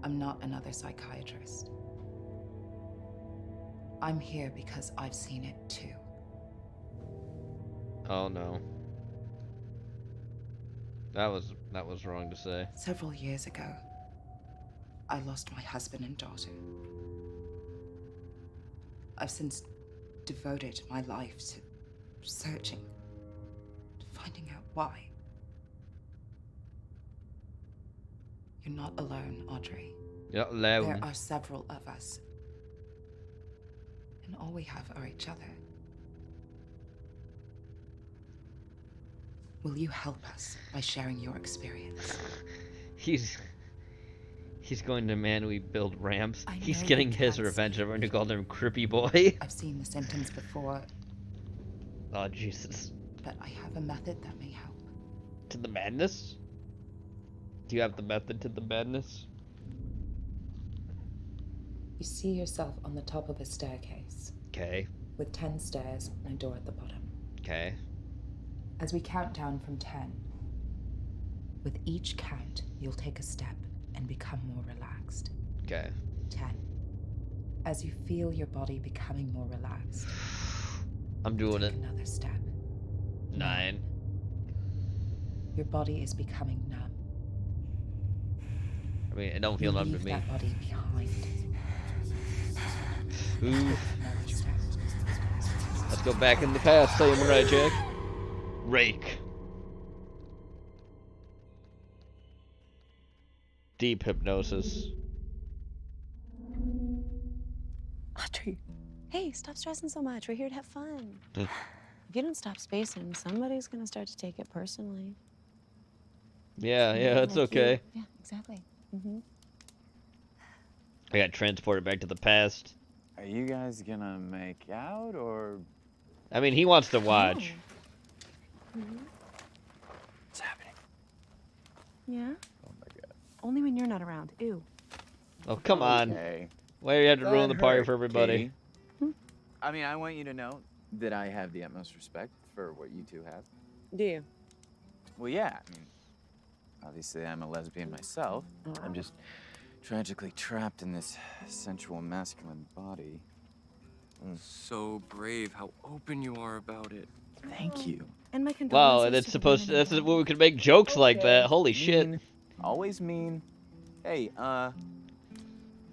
I'm not another psychiatrist. I'm here because I've seen it too. Oh no. That was wrong to say. Several years ago, I lost my husband and daughter. I've since devoted my life to searching, to finding out why. You're not alone, Audrey. You're not alone. There are several of us. And all we have are each other. Will you help us by sharing your experience? He's going to manually build ramps. He's getting his revenge. Everyone who called him Crippy Boy. I've seen the symptoms before. Oh, Jesus. But I have a method that may help. To the madness? Do you have the method to the madness? You see yourself on the top of a staircase. Okay. With 10 stairs and a door at the bottom. Okay. As we count down from 10, with each count, you'll take a step and become more relaxed. Okay. 10. As you feel your body becoming more relaxed, I'm doing it. Another step. 9. Your body is becoming numb. I mean, it don't feel numb to Leave me. that body behind. Oof. Let's go back in the past, say I'm right, Jack. Rake. deep hypnosis. Audrey, hey, stop stressing so much. We're here to have fun. If you don't stop spacing, somebody's gonna start to take it personally. Yeah, it's okay. Yeah, exactly. I got transported back to the past. Are you guys gonna make out, or? I mean, he wants to watch. What's happening? Yeah? Oh my god. Only when you're not around. Ew. Oh, come on. Why do you have to ruin the party for everybody? Katie. I mean, I want you to know that I have the utmost respect for what you two have. Do you? Well, yeah. I mean, obviously, I'm a lesbian myself. I'm just tragically trapped in this sensual masculine body. So brave, how open you are about it. Thank you. And my Wow, and it's supposed to, that's what we could make jokes like that. Holy shit. Always mean. Hey,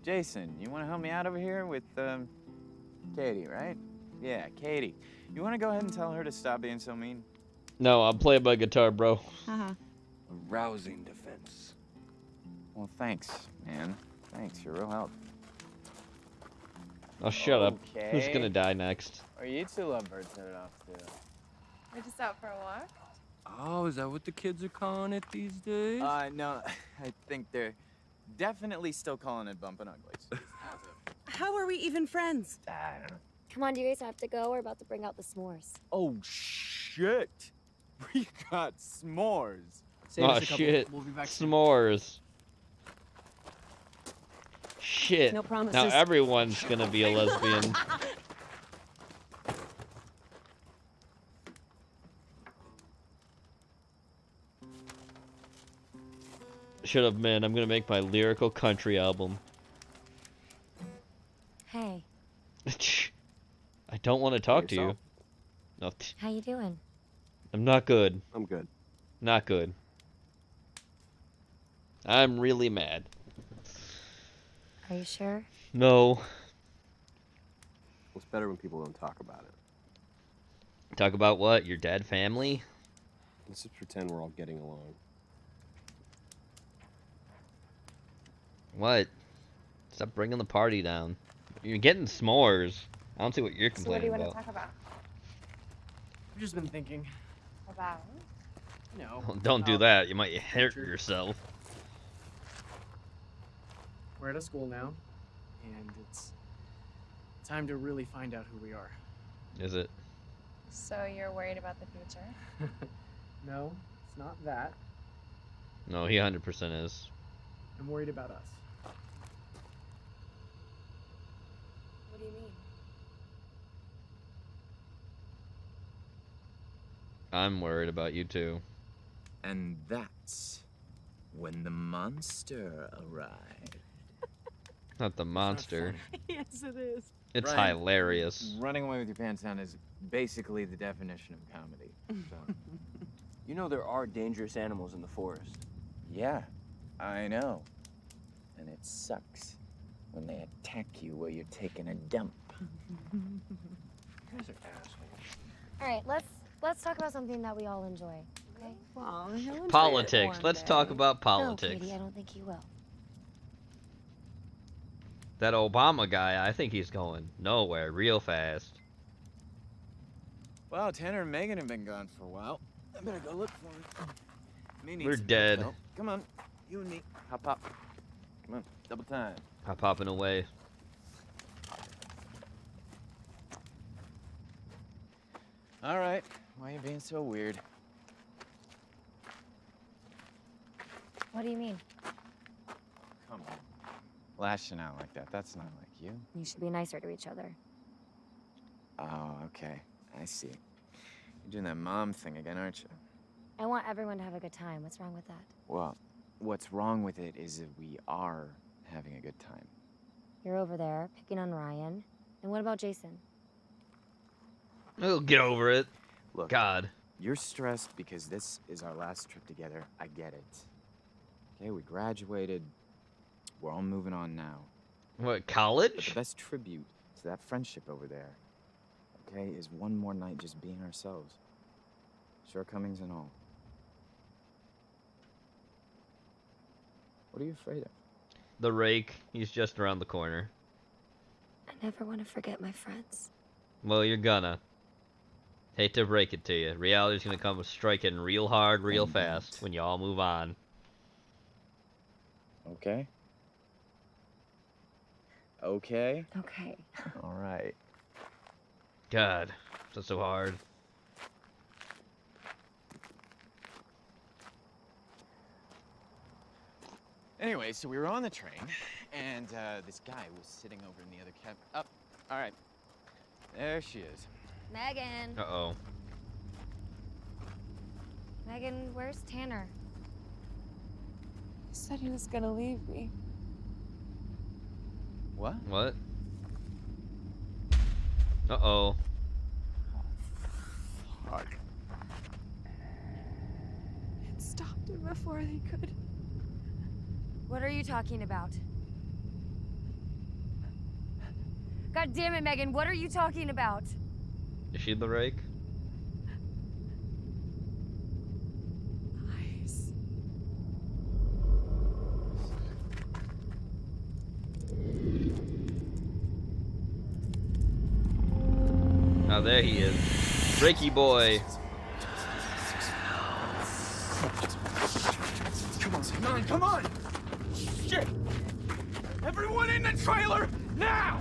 Jason, you want to help me out over here with, Katie, right? Yeah, Katie. You want to go ahead and tell her to stop being so mean? No, I'm playing my guitar, bro. A rousing defense. Well, thanks, man. Thanks, you're a real help. Oh, shut up. Who's gonna die next? Or you two lovebirds headed off to? We're just out for a walk. Oh, is that what the kids are calling it these days? No, I think they're definitely still calling it bumping uglies. How are we even friends? I don't know. Come on, do you guys have to go? We're about to bring out the s'mores. Oh, shit. We got s'mores. Oh, shit. We'll be back S'mores. Shit. No promises. Now everyone's gonna be a lesbian. Shut up, man. I'm gonna make my lyrical country album. Hey, I don't want to talk to you. No, how you doing? I'm not good. I'm good. Not good. I'm really mad. Are you sure? No. It's better when people don't talk about it. Talk about what? Your dead family? Let's just pretend we're all getting along. What? Stop bringing the party down. You're getting s'mores. I don't see what you're So what do complaining you want about. to talk about? I've just been thinking. About? No. Don't do that. You might hurt yourself. We're at a school now, and it's time to really find out who we are. Is it? So you're worried about the future? No, it's not that. No, he 100% is. I'm worried about us. What do you mean? I'm worried about you too. And that's when the monster arrived. Not the monster. Yes, it is. It's Right. hilarious. Running away with your pants down is basically the definition of comedy. So. You know there are dangerous animals in the forest. Yeah, I know. And it sucks when they attack you while you're taking a dump. You guys are assholes. All right, let's talk about something that we all enjoy. Okay? Well, he'll enjoy it Politics. one Let's day. talk about No, politics. Katie, I don't think you will. That Obama guy, I think he's going nowhere real fast. Well, Tanner and Megan have been gone for a while. I better go look for them. Me needs We're some dead. help. Come on, you and me. Hop, hop. Come on, double time. I'm popping away. All right, why are you being so weird? What do you mean? Come on. Lashing out like that, that's not like you. You should be nicer to each other. Oh, okay. I see. You're doing that mom thing again, aren't you? I want everyone to have a good time. What's wrong with that? Well, what's wrong with it is that we are having a good time. You're over there picking on Ryan. And what about Jason? Oh, get over it. Look, God. you're stressed because this is our last trip together. I get it. Okay, we graduated. We're all moving on now. What, But college? the best tribute to that friendship over there, okay, is one more night just being ourselves. Shortcomings and all. What are you afraid of? The Rake. He's just around the corner. I never want to forget my friends. Well, you're gonna. Hate to break it to you. Reality's gonna come striking real hard, real fast when you all move on. Okay. Okay. Okay. All right. God, that's so hard. Anyway, so we were on the train, and this guy was sitting over in the other cab. Oh, all right. There she is. Megan. Uh-oh. Megan, where's Tanner? He said he was gonna leave me. What? What? Uh-oh. Fuck. It stopped him before they could. What are you talking about? God damn it, Megan, what are you talking about? Is she the Rake? Eyes. Oh, there he is. Rakey boy. Come on, come on! Shit! Everyone in the trailer, now!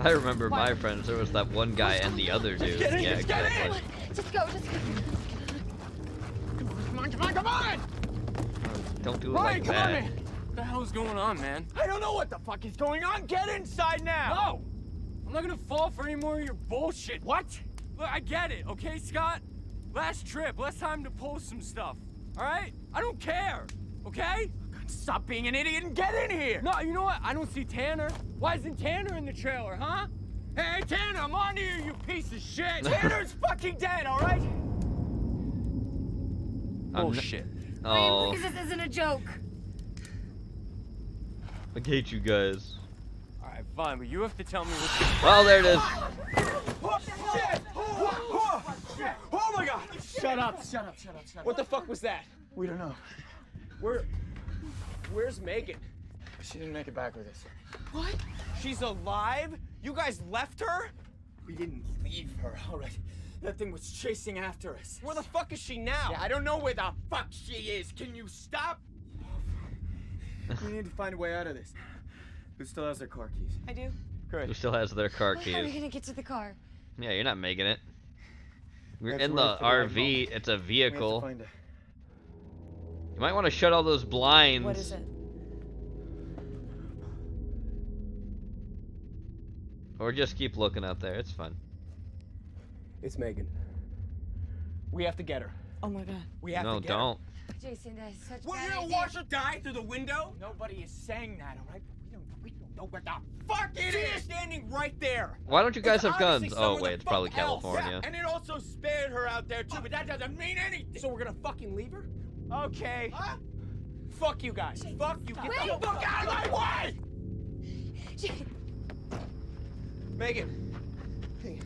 I remember my friends. There was that one guy and the other dude. Get in, Yeah, get exactly. Just go, just go. Come on, come on, come on! Don't do it Ryan, like come that. on, man! What the hell's going on, man? I don't know what the fuck is going on. Get inside now! No! I'm not gonna fall for any more of your bullshit. What? Look, I get it, okay, Scott? Last trip, less time to post some stuff. All right? I don't care, okay? Stop being an idiot and get in here! No, you know what? I don't see Tanner. Why isn't Tanner in the trailer, huh? Hey, Tanner, I'm on to you, you piece of shit! Tanner's fucking dead, all right? Bullshit. Oh, Please, this isn't a joke. I hate you guys. All right, fine, but you have to tell me what. Oh, there it is. Oh, shit! Oh my God! Shut up! Shut up! Shut up! Shut up! What the fuck was that? We don't know. Where's Megan? She didn't make it back with us. What? She's alive? You guys left her? We didn't leave her, all right? That thing was chasing after us. Where the fuck is she now? Yeah, I don't know where the fuck she is. Can you stop? We need to find a way out of this. Who still has their car keys? I do. Who still has their car How are we keys? gonna get to the car? Yeah, you're not making it. We're That's in right the for the right RV. moment. It's a We have to vehicle. find You might want to shut all those blinds. What is it? Or just keep looking out there. It's fun. It's Megan. We have to get her. Oh my God. We have No, to get don't. Jason, that is such a We're bad gonna idea. watch her die through the window? Nobody is saying that, all right? We don't know where the fuck it is! She's standing right there! Why don't you guys It's have guns? obviously Oh somewhere wait, the it's probably fuck else. California. Yeah, and it also spared her out there too, but that doesn't mean anything! So we're gonna fucking leave her? Okay. Huh? Fuck you guys. Fuck you. Get Get the fuck out of my way! Megan. Hey.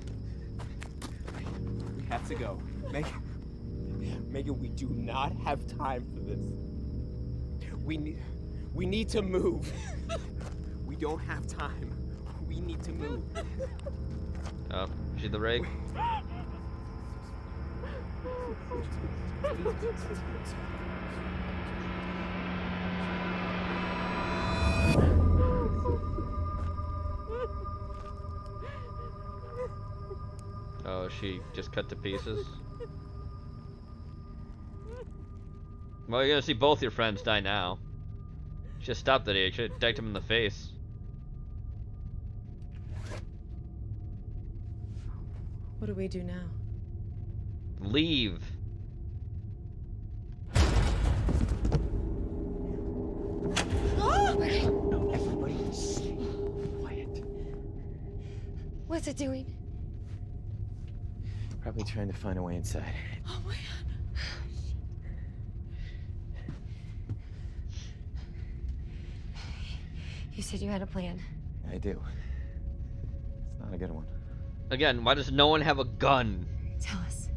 We have to go. Megan, we do not have time for this. We need to move. We don't have time. We need to move. Oh, is she the Rake? Oh, she just cut to pieces. Well, you're gonna see both your friends die now. Just stop that idiot. Should have decked him in the face. What do we do now? Leave. Everybody stay quiet. What's it doing? Probably trying to find a way inside. Oh my God. You said you had a plan. I do. It's not a good one. Again, why does no one have a gun? Tell us.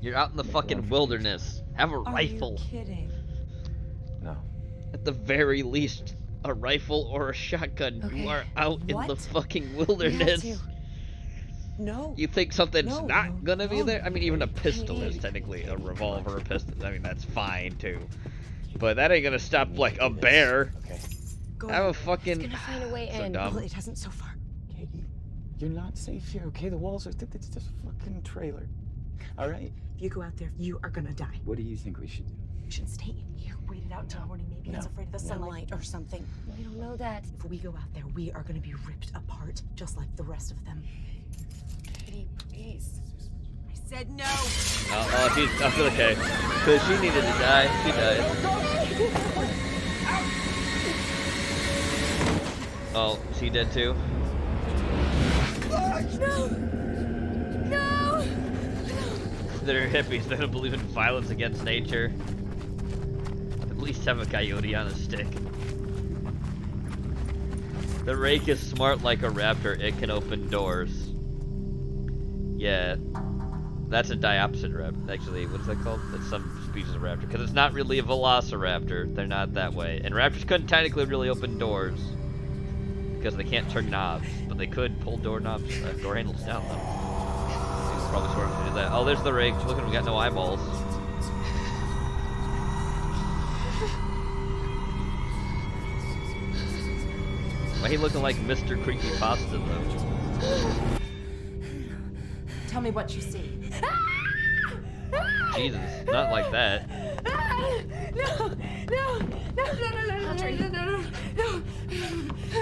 You're out in the fucking wilderness. Have a rifle. Are you kidding? No. At the very least, a rifle or a shotgun. Okay. You are out in the fucking wilderness. No. You think something's not gonna be there? I mean, even a pistol is technically a revolver or a pistol. I mean, that's fine, too. But that ain't gonna stop, like, a bear. Okay. I have a fucking... He's gonna find a way in. dumb. Well, it hasn't so far. Katie, you're not safe here, okay? The walls are... It's just a fucking trailer. All right? If you go out there, you are gonna die. What do you think we should do? We should stay in here, wait it out until morning. Maybe it's afraid of the sunlight or something. We don't know that. If we go out there, we are gonna be ripped apart, just like the rest of them. Katie, please. I said no. Oh, she's okay. Because she needed to die. She died. Oh, she did too? No! No! They're hippies. They don't believe in violence against nature. At least have a coyote on a stick. The Rake is smart like a raptor. It can open doors. Yeah. That's a diopsid raptor. Actually, what's that called? It's some species of raptor. Because it's not really a velociraptor. They're not that way. And raptors couldn't technically really open doors. Because they can't turn knobs. But they could pull door handles down, though. He's probably smart enough to do that. Oh, there's the Rake. Look at him, we got no eyeballs. Why he looking like Mr. Creepy Pasta, though? Tell me what you see. Jesus, not like that. No.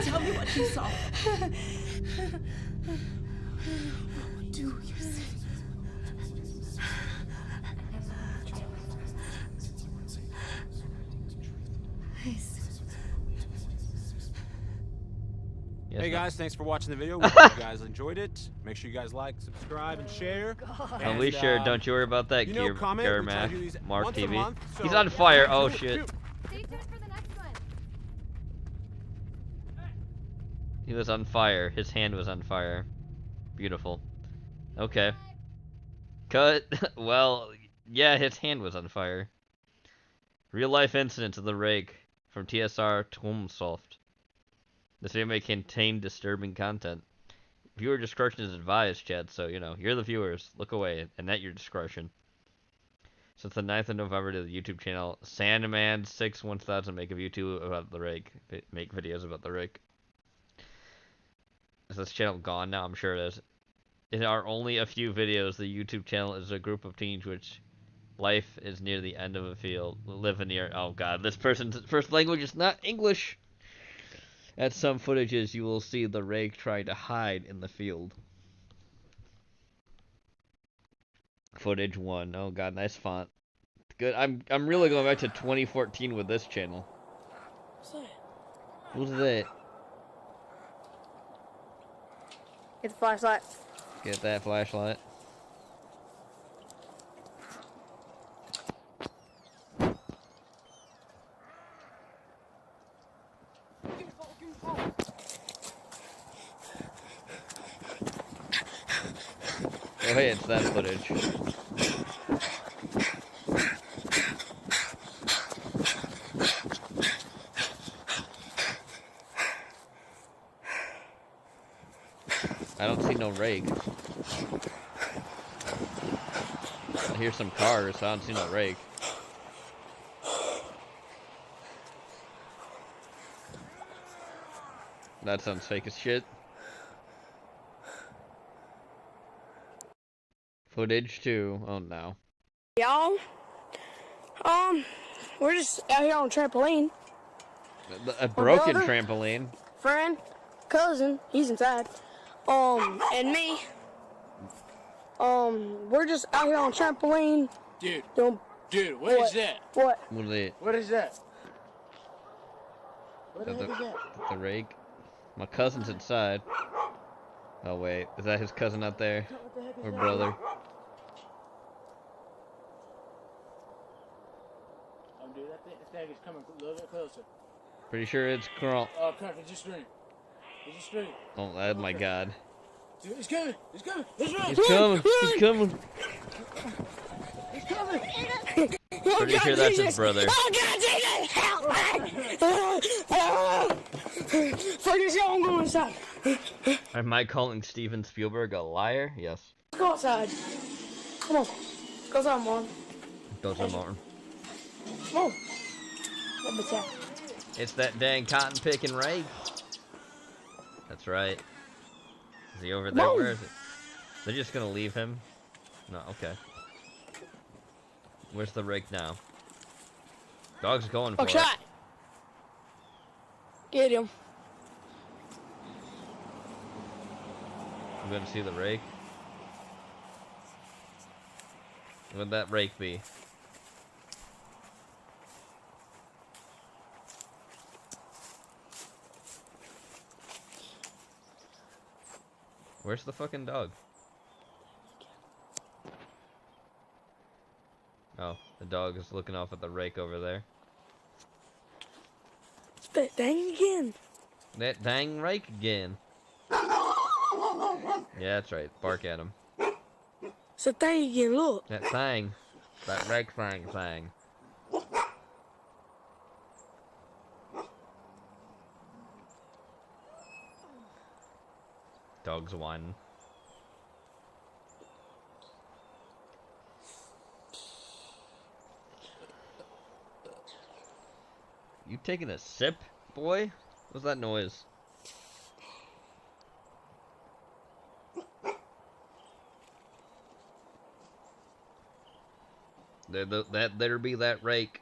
Tell me what you saw. What do you see? Hey guys, thanks for watching the video. We hope you guys enjoyed it. Make sure you guys like, subscribe, and share. And we share. Don't you worry about that, Mark TV. He's on fire. Oh shit. Stay tuned for the next one. He was on fire. His hand was on fire. Beautiful. Okay. Cut. Well, yeah, his hand was on fire. Real life incidents of the Rake from TSR Twomsoft. This video may contain disturbing content. Viewer discretion is advised, Chad, so, you know, you're the viewers. Look away, and at your discretion. Since the 9th of November to the YouTube channel, Sandman61000 make a YouTube about the Rake. Make videos about the Rake. Is this channel gone now? I'm sure it is. In our only a few videos, the YouTube channel is a group of teens which life is near the end of a field. Live near... Oh god, this person's first language is not English! At some footages, you will see the Rake trying to hide in the field. Footage 1. Oh god, nice font. Good. I'm really going back to 2014 with this channel. What's that? Who's that? Get the flashlight. Get that flashlight. Oh hey, it's that footage. I don't see no Rake. I hear some cars, so I don't see no Rake. That sounds fake as shit. Footage 2. Oh no. Y'all, we're just out here on a trampoline. A broken brother, trampoline. Friend, cousin, he's inside. And me. We're just out here on a trampoline. Dude, what is that? What? What is it? What is that? What the heck is that? The Rake. My cousin's inside. Oh wait, is that his cousin out there? Or brother? Dude, that thing is coming a little bit closer. Pretty sure it's crawl. Oh, crap, it's just scream. It's just scream. Oh my god. Dude, it's coming. It's coming. It's right. He's coming. He's coming. It's coming. Pretty sure that's his brother. Oh God, Jesus, help! this, y'all, I'm going inside. Am I calling Steven Spielberg a liar? Yes. Let's go outside. Come on. Go outside, Martin. Goes on, Martin. Come on. Let me tap. It's that dang cotton picking Rake. That's right. Is he over there? Where is it? They're just gonna leave him? No, okay. Where's the Rake now? Dog's going for it. Shot. Get him. I'm gonna see the Rake. Where'd that Rake be? Where's the fucking dog? Oh, the dog is looking off at the Rake over there. It's that dang again. That dang Rake again. Yeah, that's right. Bark at him. It's a thing again, look. That thing. That Rake thing. Dog's whining. You taking a sip, boy? What's that noise? There be that Rake.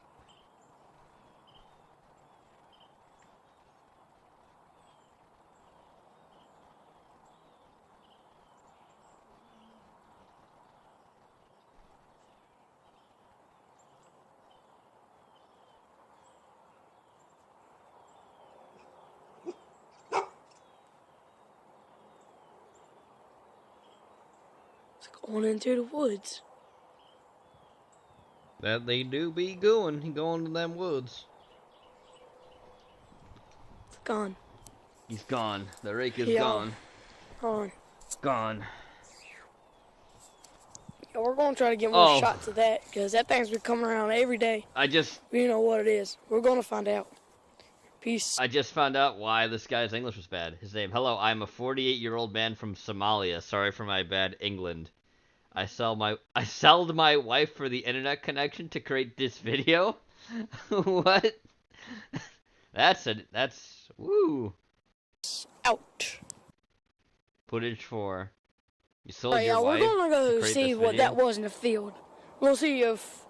Going into the woods. That they do be going. He going to them woods. It's gone. He's gone. The Rake is gone. Gone. Yeah, we're going to try to get more shots of that, because that thing's been coming around every day. You know what it is. We're going to find out. Peace. I just found out why this guy's English was bad. His name, hello, I'm a 48-year-old man from Somalia. Sorry for my bad England. I sold my wife for the internet connection to create this video. What? That's woo. Out. Footage 4. You sold your we're wife. We're gonna go see what that was in the field. We'll see if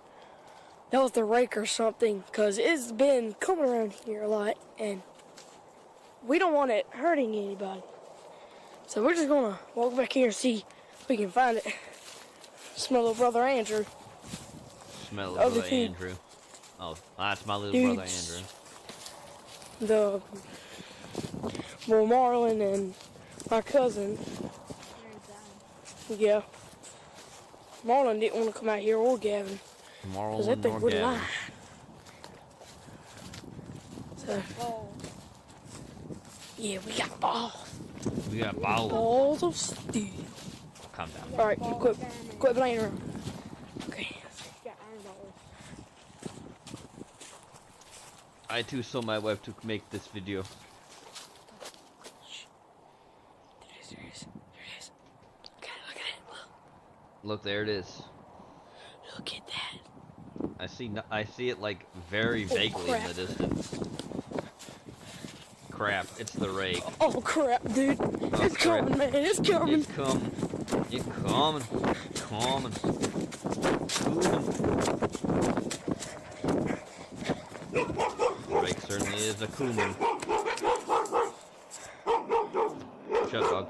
that was the Rake or something, because it's been coming around here a lot, and we don't want it hurting anybody. So we're just gonna walk back here and see if we can find it. Smell little brother Andrew. Smell little brother Andrew. Oh, that's my little brother Andrew. Well, Marlon and my cousin. Yeah. Marlon didn't want to come out here, or Gavin. Because that thing would lie. So, yeah, we got balls. We got balls. Balls of steel. Calm down. Alright, quit playing around. Okay. I too sold my wife to make this video. There it is. Okay, look at it. Look, there it is. Look at that. I see it like very vaguely in the distance. Crap, it's the Rake. Oh crap, dude. It's coming, man. It's coming. It's coming. It's coming. Coming. The Rake certainly is a cumin. Shut up, dog.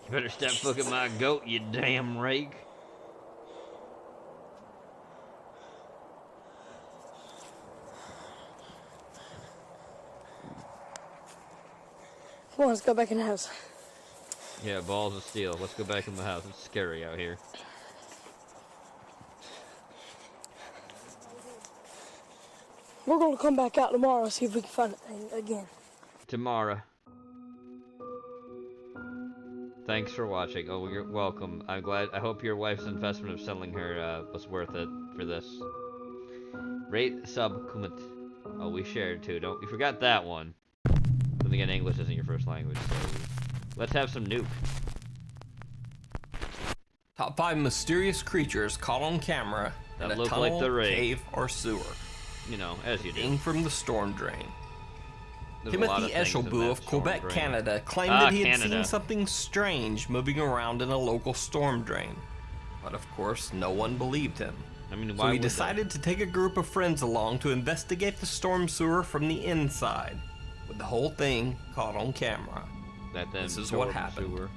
You better stop fucking my goat, you damn Rake. Come on, let's go back in the house. Yeah, balls of steel. Let's go back in the house. It's scary out here. We're gonna come back out tomorrow and see if we can find the thing again. Tomorrow. Thanks for watching. Oh, you're welcome. I'm glad. I hope your wife's investment of selling her was worth it for this. Rate, sub, comment. Oh, we shared too. Don't you forgot that one. Then again, English isn't your first language, so let's have some nuke. Top 5 mysterious creatures caught on camera that in a look tunnel, like the Rake. cave, or sewer. You know, as you do. Being from the storm drain. There's Timothy Eshelbu of Quebec, Canada, claimed that he had seen something strange moving around in a local storm drain. But of course, no one believed him. I mean, so he decided to take a group of friends along to investigate the storm sewer from the inside, with the whole thing caught on camera. This is what happened. Sewer.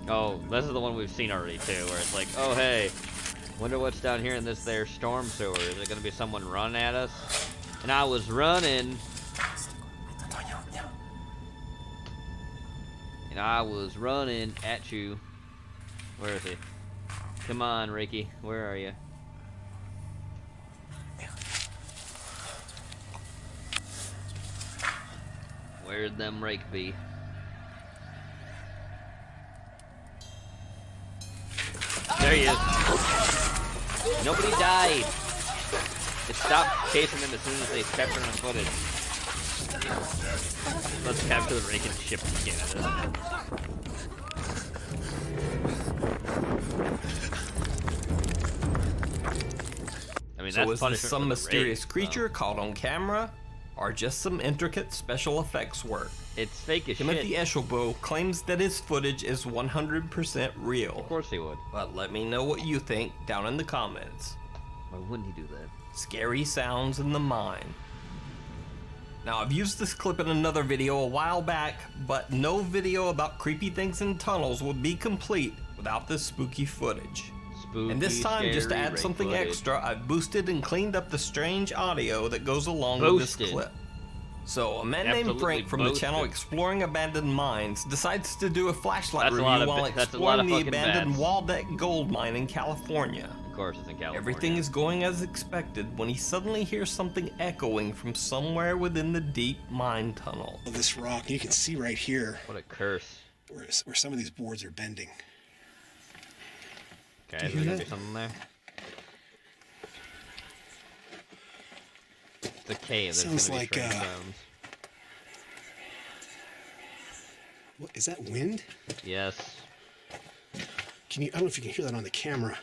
Oh, this is the one we've seen already too, where it's like, oh hey, wonder what's down here in this there storm sewer. Is it gonna be someone running at us? And I was running. And I was running at you. Where is he? Come on, Ricky. Where are you? Where'd them Rake be? There he is. Nobody died. It stopped chasing them as soon as they captured on footage. Let's capture the Rake and ship again. I mean, so that's is this some for the mysterious Rake, creature caught on camera, or just some intricate special effects work? It's fake as Timothy shit. Eshelbu claims that his footage is 100% real. Of course he would. But let me know what you think down in the comments. Why wouldn't he do that? Scary sounds in the mine. Now, I've used this clip in another video a while back, but no video about creepy things in tunnels would be complete without this spooky footage. Spooky, and this time, just to scary add Rake something footage. extra, I've boosted and cleaned up the strange audio that goes along with this clip. So, a man named Frank from the channel Exploring Abandoned Mines decides to do a flashlight review while exploring the abandoned Waldeck gold mine in California. Of course, it's in California. Everything is going as expected when he suddenly hears something echoing from somewhere within the deep mine tunnel. This rock, you can see right here. What a curse. Where some of these boards are bending. Okay, is there gonna be something there? It's a cave. There's Sounds gonna be like sounds. What is that, wind? Yes. Can you? I don't know if you can hear that on the camera.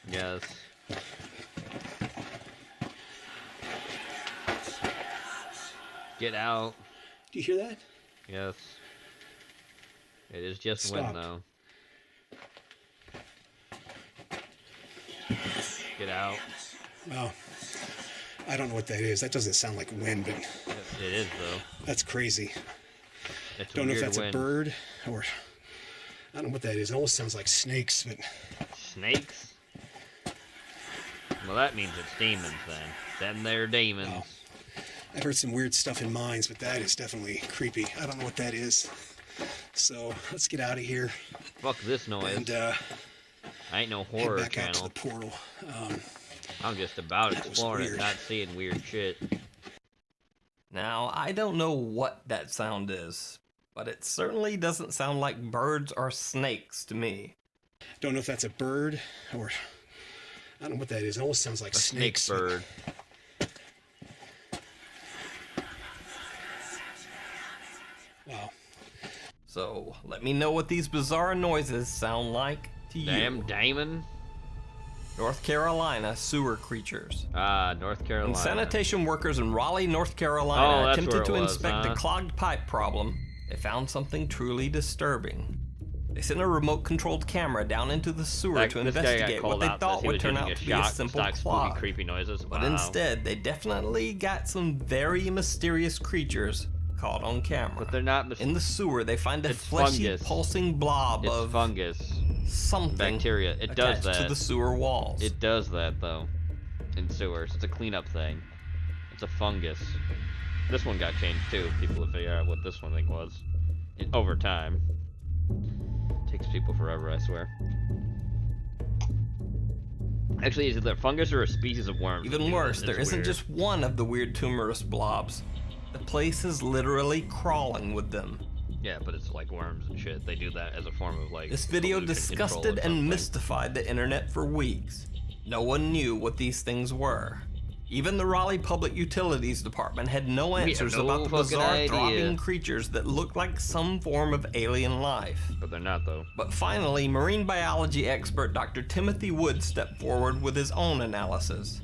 Yes. Get out. Do you hear that? Yes. It is just Stop. wind, though. Get out. Well, I don't know what that is. That doesn't sound like wind, but it is though. That's crazy. It's don't know if weird that's wind. a bird or I don't know what that is. It almost sounds like snakes, but snakes. Well, that means it's demons then. Then they're demons. Wow. I've heard some weird stuff in mines, but that is definitely creepy. I don't know what that is. So let's get out of here. Fuck this noise. And I ain't no head horror back out to channel. the portal. I'm just about that was exploring it, weird. not seeing weird shit. Now, I don't know what that sound is, but it certainly doesn't sound like birds or snakes to me. Don't know if that's a bird or I don't know what that is. It almost sounds like A snake snakes. bird. Wow. So, let me know what these bizarre noises sound like to you. Damn Damon. North Carolina sewer creatures. Ah, North Carolina. When sanitation workers in Raleigh, North Carolina that's attempted where it to was, inspect huh? a clogged pipe problem, they found something truly disturbing. They sent a remote-controlled camera down into the sewer to This guy got investigate what called they out thought says he would was turn using out to be a shock simple stock spooky clog. creepy noises. But Wow. instead, they definitely got some very mysterious creatures caught on camera. But they're not in the sewer, they find a It's fleshy, fungus. pulsing blob It's of fungus. something Bacteria. It does attached that. to the sewer walls. It does that though. In sewers. It's a cleanup thing. It's a fungus. This one got changed too. People would figure out what this one thing was. Over time. Takes people forever, I swear. Actually, is it a fungus or a species of worm? Even worse, there isn't just one of the weird tumorous blobs. The place is literally crawling with them. Yeah, but it's like worms and shit. They do that as a form of like... This video disgusted and mystified the internet for weeks. No one knew what these things were. Even the Raleigh Public Utilities Department had no answers about the bizarre throbbing creatures that looked like some form of alien life. But they're not, though. But finally, marine biology expert Dr. Timothy Wood stepped forward with his own analysis.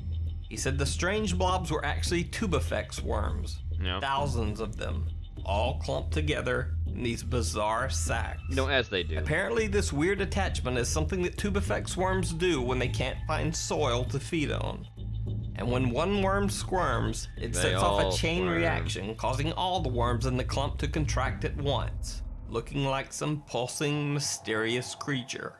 He said the strange blobs were actually tubifex worms. Yep. Thousands of them, all clumped together in these bizarre sacs. As they do. Apparently, this weird attachment is something that tubifex worms do when they can't find soil to feed on. And when one worm squirms, it sets off a chain reaction, causing all the worms in the clump to contract at once, looking like some pulsing, mysterious creature.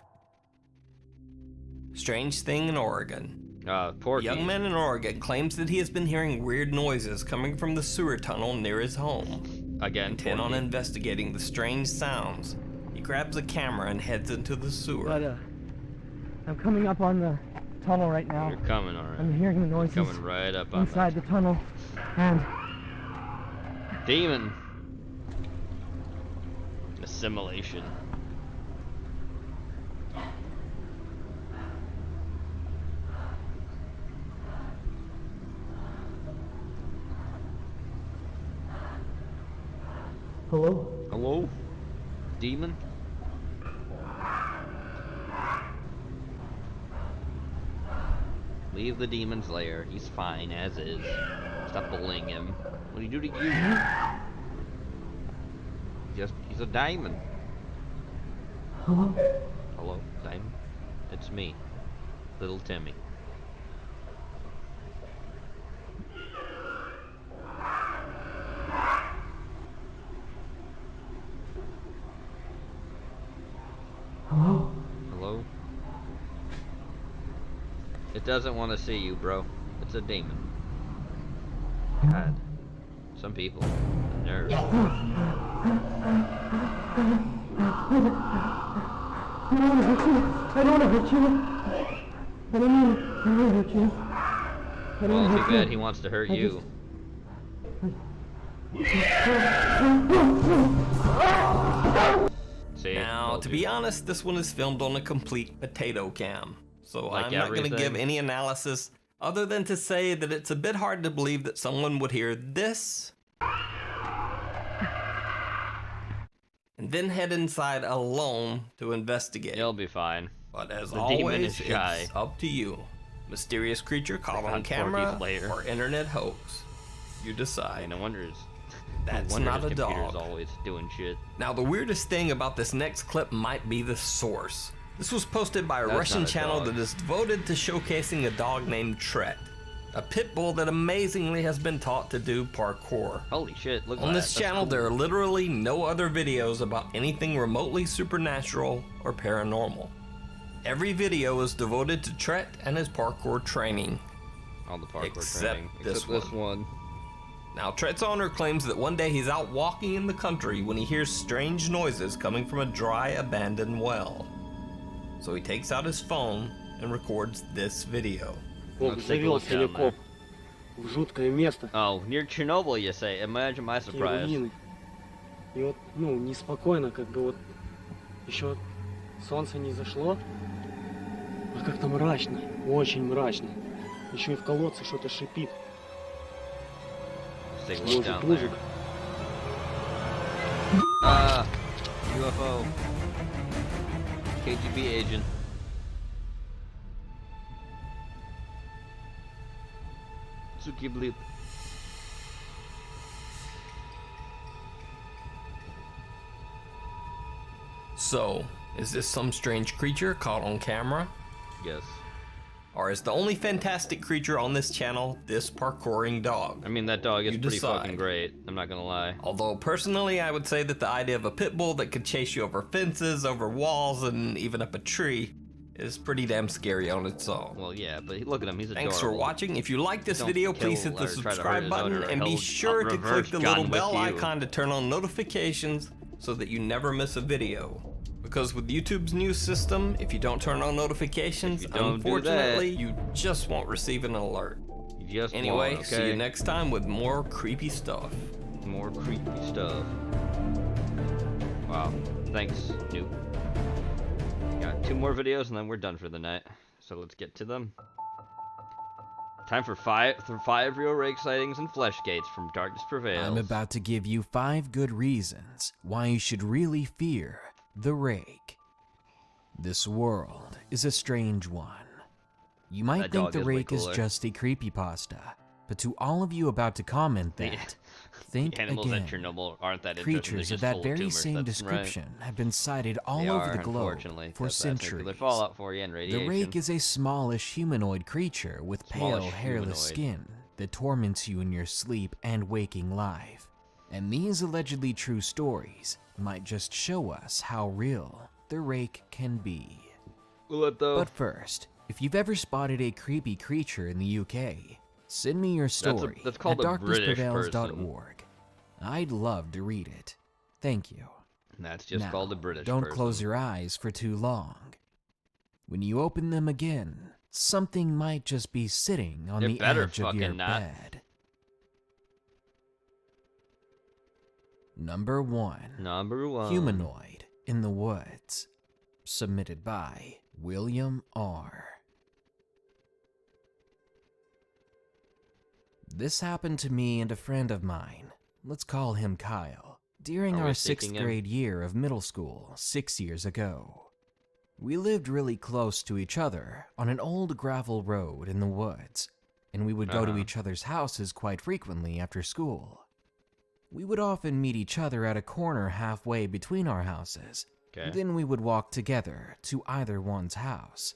Strange thing in Oregon. A young man in Oregon claims that he has been hearing weird noises coming from the sewer tunnel near his home. Again, intent on investigating the strange sounds, he grabs a camera and heads into the sewer. But, I'm coming up on the tunnel right now. You're coming, alright. I'm hearing the noises coming right up on inside the tunnel, and... Demon. Assimilation. Hello? Hello? Demon? Leave the demon's lair. He's fine as is. Stop bullying him. What do you do to you? He's a diamond. Hello? Hello, diamond? It's me, little Timmy. Hello? Hello? It doesn't want to see you, bro. It's a demon. God. Some people. Nerves. I don't want to hurt you. I don't want to hurt you. I don't want to hurt you. Well, too bad he wants to hurt you. Now, to be honest, this one is filmed on a complete potato cam. So I'm not going to give any analysis other than to say that it's a bit hard to believe that someone would hear this and then head inside alone to investigate. He'll be fine. But as always, it's up to you. Mysterious creature caught on camera or internet hoax. You decide. No wonder that's not a dog. Always doing shit. Now, the weirdest thing about this next clip might be the source. This was posted by a Russian channel that is devoted to showcasing a dog named Tret, a pit bull that amazingly has been taught to do parkour. Holy shit, look at that. On this channel, there are literally no other videos about anything remotely supernatural or paranormal. Every video is devoted to Tret and his parkour training. All the parkour except training. This one. one. Now, Tret's owner claims that one day he's out walking in the country when he hears strange noises coming from a dry, abandoned well. So he takes out his phone and records this video. Oh, near Chernobyl, you say? Imagine my surprise. И вот, неспокойно, как бы вот еще солнце не зашло, а как-то мрачно, очень мрачно. Еще и в колодце что-то шипит. Мужик. UFO. KGB agent. Suki bleep. So, is this some strange creature caught on camera? Yes. Or is the only fantastic creature on this channel this parkouring dog? I mean, that dog is pretty fucking great. I'm not gonna lie. Although, personally, I would say that the idea of a pit bull that could chase you over fences, over walls, and even up a tree is pretty damn scary on its own. Well, yeah, but look at him. He's adorable. Thanks for watching. If you like this video, please hit the subscribe button and be sure to click the little bell icon to turn on notifications so that you never miss a video. Because because with YouTube's new system, if you don't turn on notifications, unfortunately, you just won't receive an alert. Anyway, see you next time with more creepy stuff. More creepy stuff. Wow. Thanks, Noob. Got 2 more videos and then we're done for the night. So let's get to them. Time for 5 real Rake sightings and flesh gates from Darkness Prevails. I'm about to give you 5 good reasons why you should really fear the Rake. This world is a strange one. You might think the Rake is just a creepypasta, but to all of you about to comment that, think animals again. At Chernobyl aren't that Creatures of that very same description have been sighted all over the globe for centuries. Fallout for you and radiation. The Rake is a smallish humanoid creature with pale, hairless skin that torments you in your sleep and waking life. And these allegedly true stories might just show us how real the Rake can be. But first, if you've ever spotted a creepy creature in the UK, send me your story that's called at darknessprevails.org. I'd love to read it. Thank you. That's just now, called a British don't person. Close your eyes for too long. When you open them again, something might just be sitting on the edge of your bed. Number 1. Humanoid in the Woods. Submitted by William R. This happened to me and a friend of mine. Let's call him Kyle. During our 6th grade year of middle school 6 years ago. We lived really close to each other on an old gravel road in the woods, and we would go to each other's houses quite frequently after school. We would often meet each other at a corner halfway between our houses. Then we would walk together to either one's house.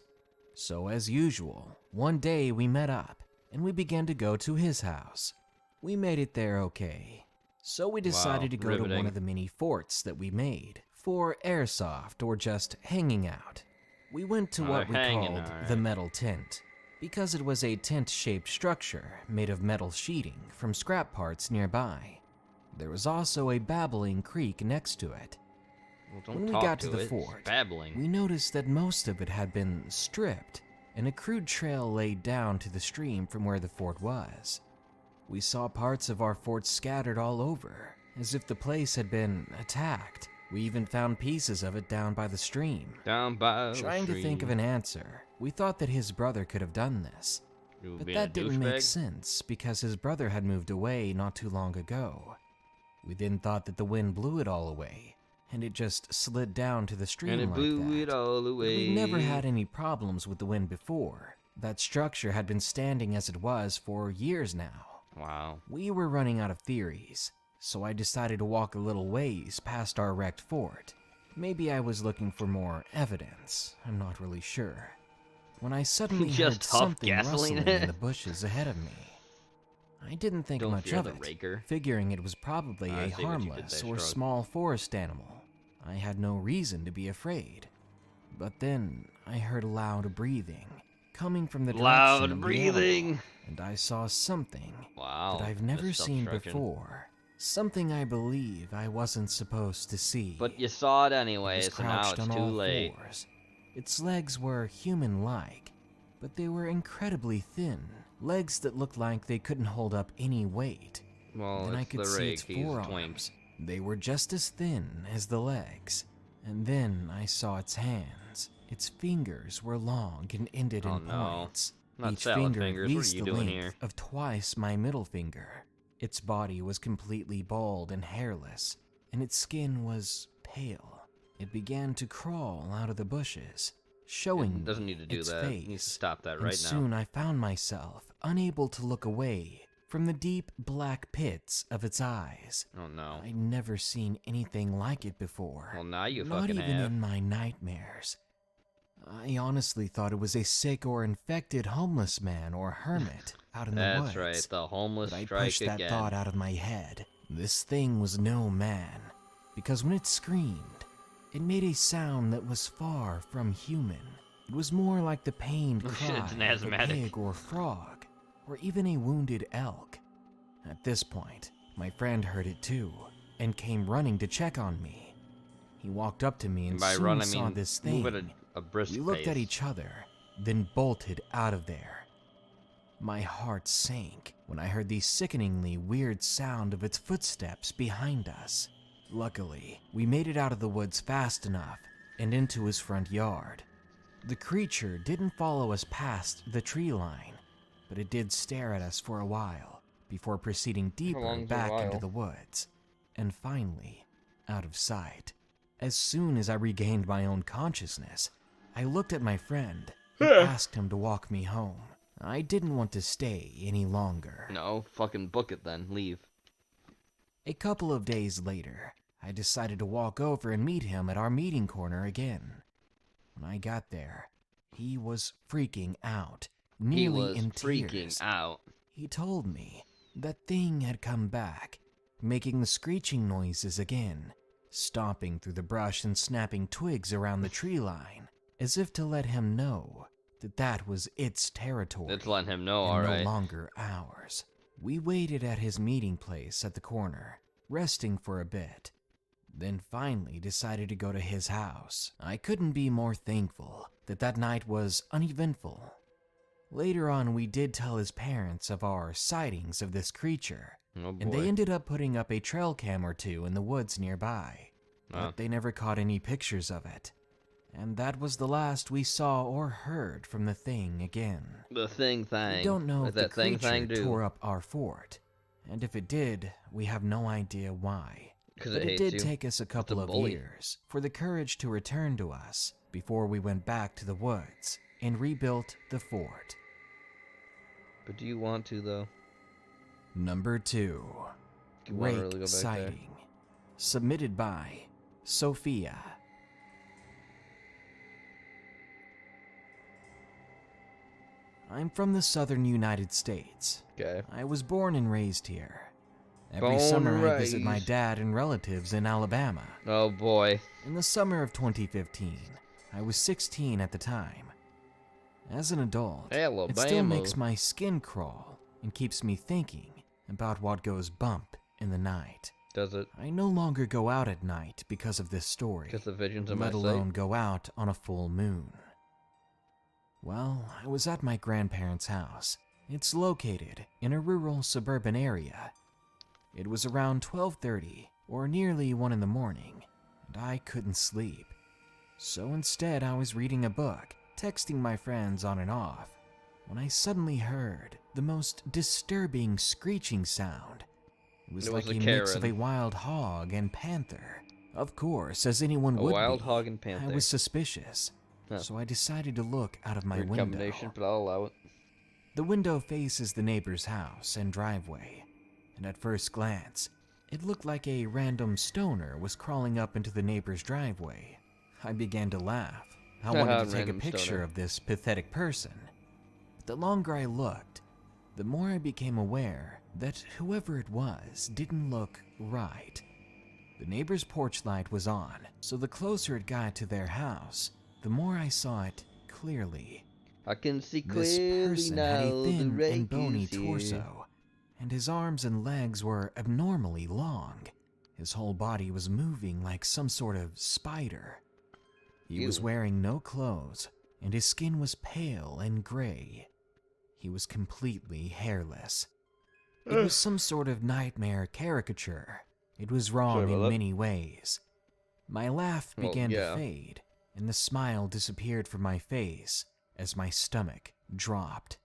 So as usual, one day we met up and we began to go to his house. We made it there okay. So we decided to go to one of the mini forts that we made for airsoft or just hanging out. We went to what we called the metal tent because it was a tent-shaped structure made of metal sheeting from scrap parts nearby. There was also a babbling creek next to it. When we got to the fort, we noticed that most of it had been stripped, and a crude trail laid down to the stream from where the fort was. We saw parts of our fort scattered all over, as if the place had been attacked. We even found pieces of it down by the stream. Trying to think of an answer, we thought that his brother could have done this. But that didn't make sense, because his brother had moved away not too long ago. We then thought that the wind blew it all away, and it just slid down to the stream like that. And it blew it all away. We never had any problems with the wind before. That structure had been standing as it was for years now. Wow. We were running out of theories, so I decided to walk a little ways past our wrecked fort. Maybe I was looking for more evidence, I'm not really sure. When I suddenly heard something rustling in the bushes ahead of me. I didn't think much of it, figuring it was probably a harmless or small forest animal. I had no reason to be afraid. But then I heard loud breathing coming from the direction of the animal, and I saw something that I've never seen before. Something I believe I wasn't supposed to see. But you saw it anyway, so now it's too late. Its legs were human-like, but they were incredibly thin. Legs that looked like they couldn't hold up any weight. Well, then I could see its forearms. They were just as thin as the legs. And then I saw its hands. Its fingers were long and ended in points. Each finger at least the length of twice my middle finger. Its body was completely bald and hairless, and its skin was pale. It began to crawl out of the bushes, showing doesn't need to do its that. face. It needs to stop that And right now. soon I found myself unable to look away from the deep black pits of its eyes. Oh no. I'd never seen anything like it before. Well, now you Not fucking even have. in my nightmares. I honestly thought it was a sick or infected homeless man or hermit out in the woods. That's right, the homeless But I strike pushed that again. thought out of my head. This thing was no man, because when it screamed, it made a sound that was far from human. It was more like the pained cry It's an of a asthmatic. pig or frog, or even a wounded elk. At this point, my friend heard it too, and came running to check on me. He walked up to me and by soon run, I saw mean, this move thing. at a brisk We looked pace. at each other, then bolted out of there. My heart sank when I heard the sickeningly weird sound of its footsteps behind us. Luckily, we made it out of the woods fast enough and into his front yard. The creature didn't follow us past the tree line, but it did stare at us for a while before proceeding deeper back into the woods, and finally out of sight. As soon as I regained my own consciousness, I looked at my friend and asked him to walk me home. I didn't want to stay any longer. No, fucking book it then. Leave. A couple of days later, I decided to walk over and meet him at our meeting corner again. When I got there, he was freaking out, nearly in tears. Freaking out. He told me that thing had come back, making the screeching noises again, stomping through the brush and snapping twigs around the tree line, as if to let him know that was its territory. It's letting him know, and alright. no longer ours. We waited at his meeting place at the corner, resting for a bit, then finally decided to go to his house. I couldn't be more thankful that night was uneventful. Later on, we did tell his parents of our sightings of this creature, and they ended up putting up a trail cam or two in the woods nearby, but they never caught any pictures of it. And that was the last we saw or heard from the thing again. The thing. We don't know if the creature tore up our fort, and if it did, we have no idea why. But it did take us a couple of years for the courage to return to us before we went back to the woods and rebuilt the fort. But do you want to, though? Number 2. Rake really sighting. Submitted by Sophia. I'm from the southern United States. Okay. I was born and raised here. Every summer I visit my dad and relatives in Alabama. Oh boy. In the summer of 2015, I was 16 at the time. As an adult, it still makes my skin crawl and keeps me thinking about what goes bump in the night. Does it? I no longer go out at night because of this story, because the visions of my let alone go out on a full moon. Well, I was at my grandparents' house. It's located in a rural suburban area. It was around 12:30 or nearly 1 in the morning, and I couldn't sleep. So instead, I was reading a book, texting my friends on and off, when I suddenly heard the most disturbing screeching sound. It was like a mix of a wild hog and panther. Of course, as anyone would be, wild hog and panther. I was suspicious. So I decided to look out of my window. Combination, but I'll allow it. The window faces the neighbor's house and driveway, and at first glance, it looked like a random stoner was crawling up into the neighbor's driveway. I began to laugh. I wanted to take a picture of this pathetic person. But the longer I looked, the more I became aware that whoever it was didn't look right. The neighbor's porch light was on, so the closer it got to their house, the more I saw it clearly. I can see This clearly person now. had a thin The Rake and bony is here. torso, and his arms and legs were abnormally long. His whole body was moving like some sort of spider. He was wearing no clothes, and his skin was pale and gray. He was completely hairless. It was some sort of nightmare caricature. It was wrong in many ways. My laugh began to fade, and the smile disappeared from my face as my stomach dropped.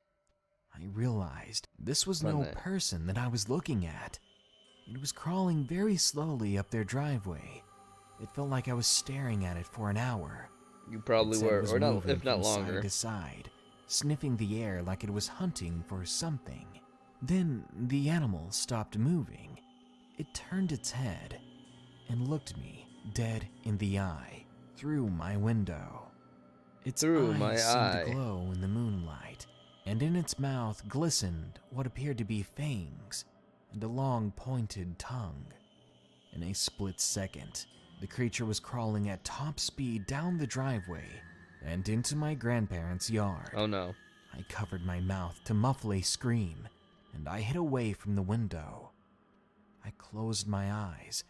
I realized this was no person that I was looking at. It was crawling very slowly up their driveway. It felt like I was staring at it for an hour. You probably were, or not, if not longer. Side to side, sniffing the air like it was hunting for something. Then the animal stopped moving. It turned its head and looked me dead in the eye through my window. Its eyes seemed to glow in the moonlight, and in its mouth glistened what appeared to be fangs and a long pointed tongue. In a split second, the creature was crawling at top speed down the driveway and into my grandparents' yard. Oh no. I covered my mouth to muffle a scream, and I hid away from the window. I closed my eyes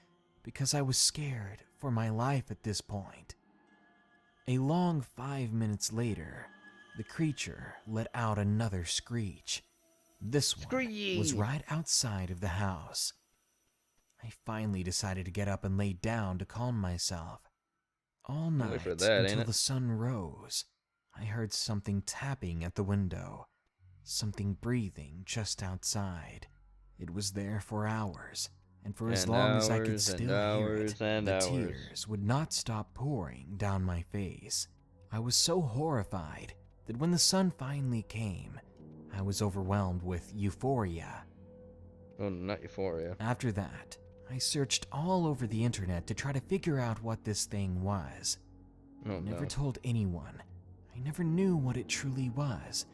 because I was scared for my life at this point. A long 5 minutes later, the creature let out another screech. This one was right outside of the house. I finally decided to get up and lay down to calm myself. All night until the sun rose, I heard something tapping at the window, something breathing just outside. It was there for hours, and for as long as I could still hear it, the tears would not stop pouring down my face. I was so horrified that when the sun finally came, I was overwhelmed with euphoria. Oh, not euphoria. After that, I searched all over the internet to try to figure out what this thing was. I never told anyone. I never knew what it truly was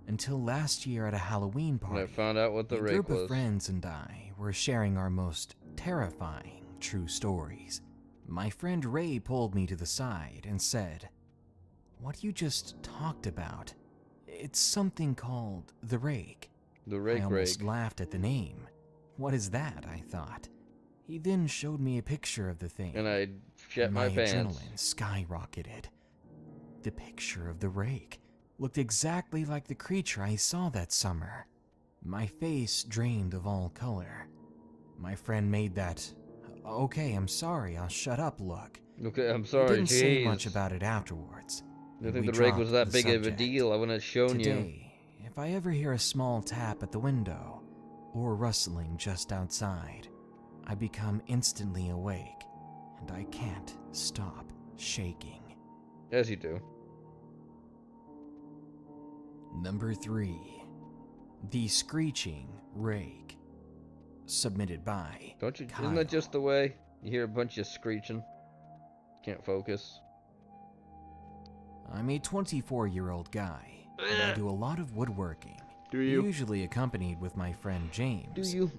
until last year at a Halloween party. I found out what the Rake was. A group of friends and I were sharing our most terrifying true stories. My friend Ray pulled me to the side and said, "What you just talked about, it's something called the Rake." The Rake. I almost laughed at the name. What is that, I thought. He then showed me a picture of the thing. And I shat my pants. My adrenaline skyrocketed. The picture of the Rake looked exactly like the creature I saw that summer. My face drained of all color. My friend made that, "Okay, I'm sorry, I'll shut up" look. Okay, I'm sorry, Didn't say much about it afterwards. I think the Rake was that big of a deal. I wouldn't have shown you. Today, if I ever hear a small tap at the window or rustling just outside, I become instantly awake, and I can't stop shaking. As you do. Number 3. The Screeching Rake. Submitted by Kyle. Isn't that just the way? You hear a bunch of screeching. Can't focus. I'm a 24-year-old guy, and I do a lot of woodworking. Do you? Usually accompanied with my friend James. Do you?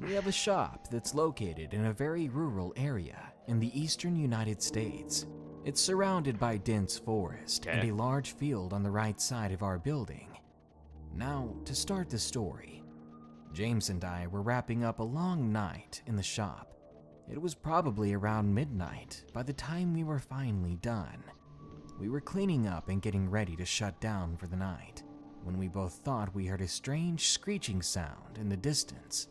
We have a shop that's located in a very rural area in the eastern United States. It's surrounded by dense forest and a large field on the right side of our building. Now, to start the story, James and I were wrapping up a long night in the shop. It was probably around midnight by the time we were finally done. We were cleaning up and getting ready to shut down for the night when we both thought we heard a strange screeching sound in the distance.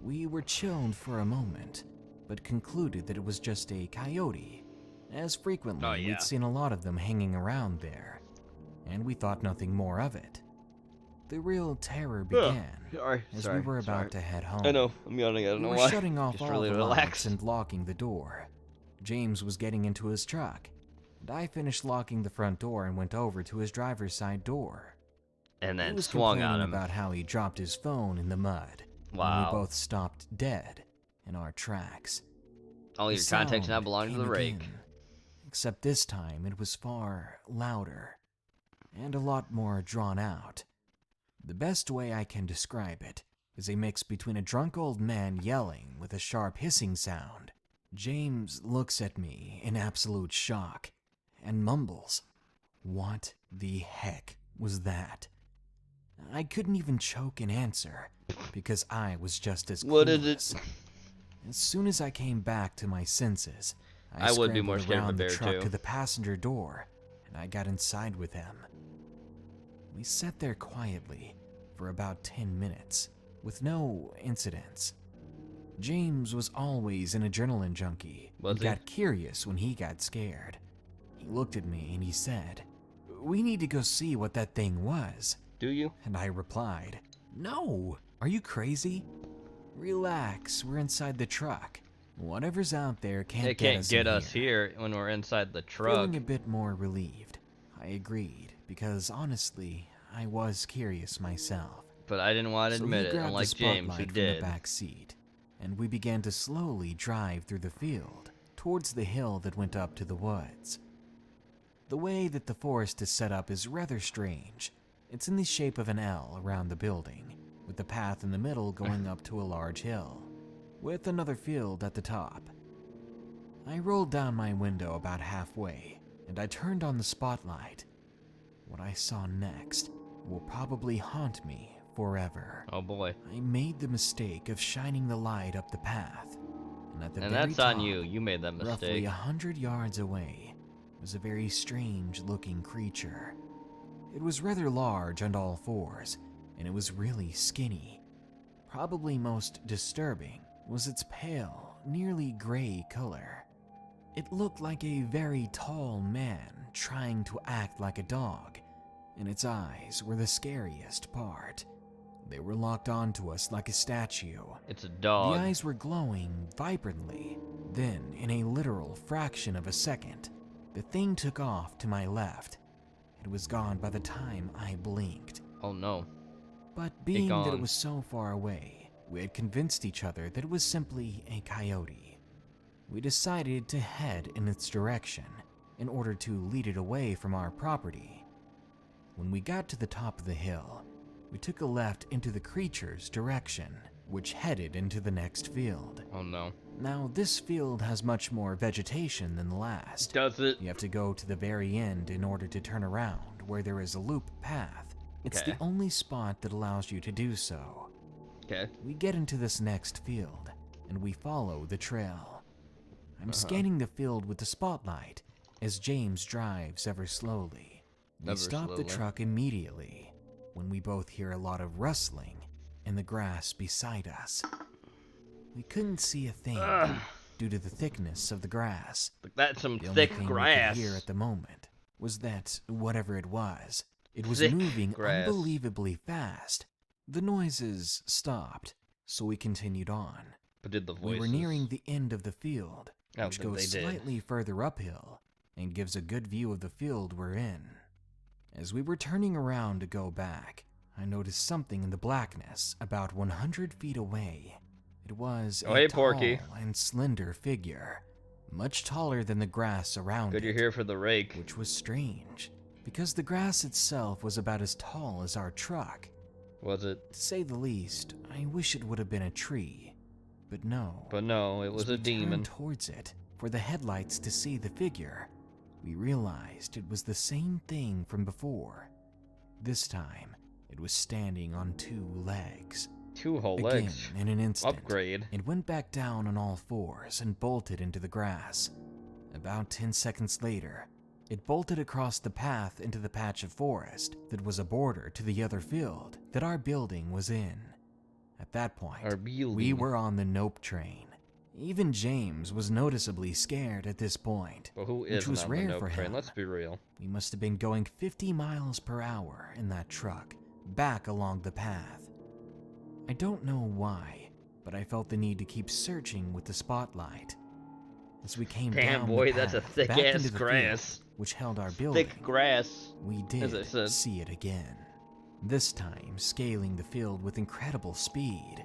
We were chilled for a moment, but concluded that it was just a coyote, as frequently we'd seen a lot of them hanging around there, and we thought nothing more of it. The real terror began as we were about to head home. I know, I'm yawning, I don't know why. We were shutting off all really the lights and locking the door. James was getting into his truck, and I finished locking the front door and went over to his driver's side door. And then he was swung on complaining him about how he dropped his phone in the mud. Wow. And we both stopped dead in our tracks. All your contacts now belong to the Rake. Except this time it was far louder and a lot more drawn out. The best way I can describe it is a mix between a drunk old man yelling with a sharp hissing sound. James looks at me in absolute shock and mumbles, "What the heck was that?" I couldn't even choke an answer because I was just as clueless. What is it? As soon as I came back to my senses, I would be more scared of a around the bear truck too. to the passenger door, and I got inside with him. We sat there quietly for about 10 minutes, with no incidents. James was always an adrenaline junkie and got curious when he got scared. He looked at me and he said, "We need to go see what that thing was." Do you? And I replied, "No, are you crazy? Relax, we're inside the truck. Whatever's out there can't get us here when we're inside the truck." Feeling a bit more relieved, I agreed, because honestly, I was curious myself. But I didn't want to admit it, unlike James, who did. From the back seat, and we began to slowly drive through the field towards the hill that went up to the woods. The way that the forest is set up is rather strange. It's in the shape of an L around the building, with the path in the middle going up to a large hill, with another field at the top. I rolled down my window about halfway, and I turned on the spotlight. What I saw next will probably haunt me forever. Oh boy. I made the mistake of shining the light up the path, And that's on you. You made that mistake. Roughly 100 yards away was a very strange-looking creature. It was rather large on all fours, and it was really skinny. Probably most disturbing was its pale, nearly gray color. It looked like a very tall man trying to act like a dog, and its eyes were the scariest part. They were locked onto us like a statue. It's a dog. The eyes were glowing vibrantly. Then, in a literal fraction of a second, the thing took off to my left. It was gone by the time I blinked. Oh no. But being that it was so far away, we had convinced each other that it was simply a coyote. We decided to head in its direction in order to lead it away from our property. When we got to the top of the hill, we took a left into the creature's direction, which headed into the next field. Oh no. Now, this field has much more vegetation than the last. Does it? You have to go to the very end in order to turn around, where there is a loop path. It's the only spot that allows you to do so. Okay. We get into this next field, and we follow the trail. I'm scanning the field with the spotlight as James drives ever slowly. We stop the truck immediately when we both hear a lot of rustling in the grass beside us. We couldn't see a thing due to the thickness of the grass. That's some the thick only thing grass. We could hear at the moment was that whatever it was Thick moving grass. unbelievably fast. The noises stopped, so we continued on. But did the voices? We were nearing the end of the field, which think goes they did. slightly further uphill and gives a good view of the field we're in. As we were turning around to go back, I noticed something in the blackness about 100 feet away. It was a tall and slender figure, much taller than the grass around Good it. you're here for the rake. Which was strange, because the grass itself was about as tall as our truck. Was it? To say the least, I wish it would have been a tree. But no. But no, it was a demon. Turned towards it for the headlights to see the figure. We realized it was the same thing from before. This time, it was standing on 2 legs. 2 whole Again, legs. in an instant, Upgrade. it went back down on all fours and bolted into the grass. About 10 seconds later, it bolted across the path into the patch of forest that was a border to the other field that our building was in. At that point, we were on the nope train. Even James was noticeably scared at this point, Well, who which isn't was on rare the nope for train? him. Let's be real. We must have been going 50 miles per hour in that truck, back along the path. I don't know why, but I felt the need to keep searching with the spotlight. As we came Damn, down boy, the path, that's a thick back ass into the grass. field, which held our building, Thick grass. we as I did said. see it again. This time, scaling the field with incredible speed.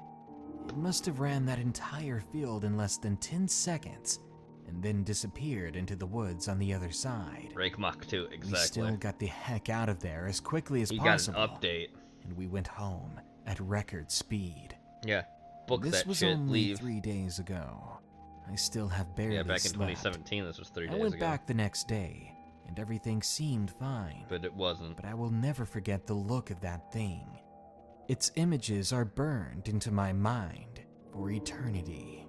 It must have ran that entire field in less than 10 seconds, and then disappeared into the woods on the other side. Rake Mach 2, exactly. We still got the heck out of there as quickly as He possible. got an update. And we went home at record speed. Yeah, book This that was shit, only leave. 3 days ago. I still have barely Yeah, back in slept. 2017, this was 3 days I went ago. back the next day, and everything seemed fine. But it wasn't. But I will never forget the look of that thing. Its images are burned into my mind for eternity.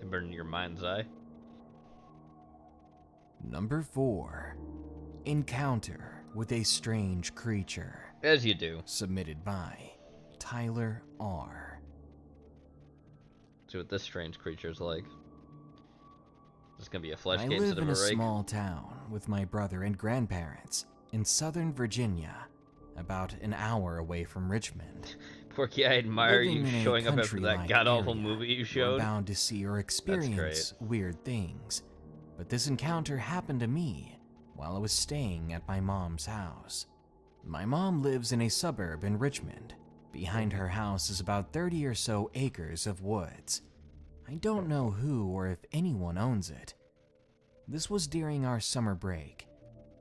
It burned in your mind's eye. Number 4. Encounter with a strange creature. As you do. Submitted by Tyler R. See what this strange creature's like. This is gonna be a flesh I game live instead in of a a rake. small town with my brother and grandparents in Southern Virginia, about an hour away from Richmond. Porky, I admire Living you in a showing up after that country-like god-awful area, movie you we're showed. bound to see or experience weird things, but this encounter happened to me while I was staying at my mom's house. My mom lives in a suburb in Richmond. Behind her house is about 30 or so acres of woods. I don't know who or if anyone owns it. This was during our summer break.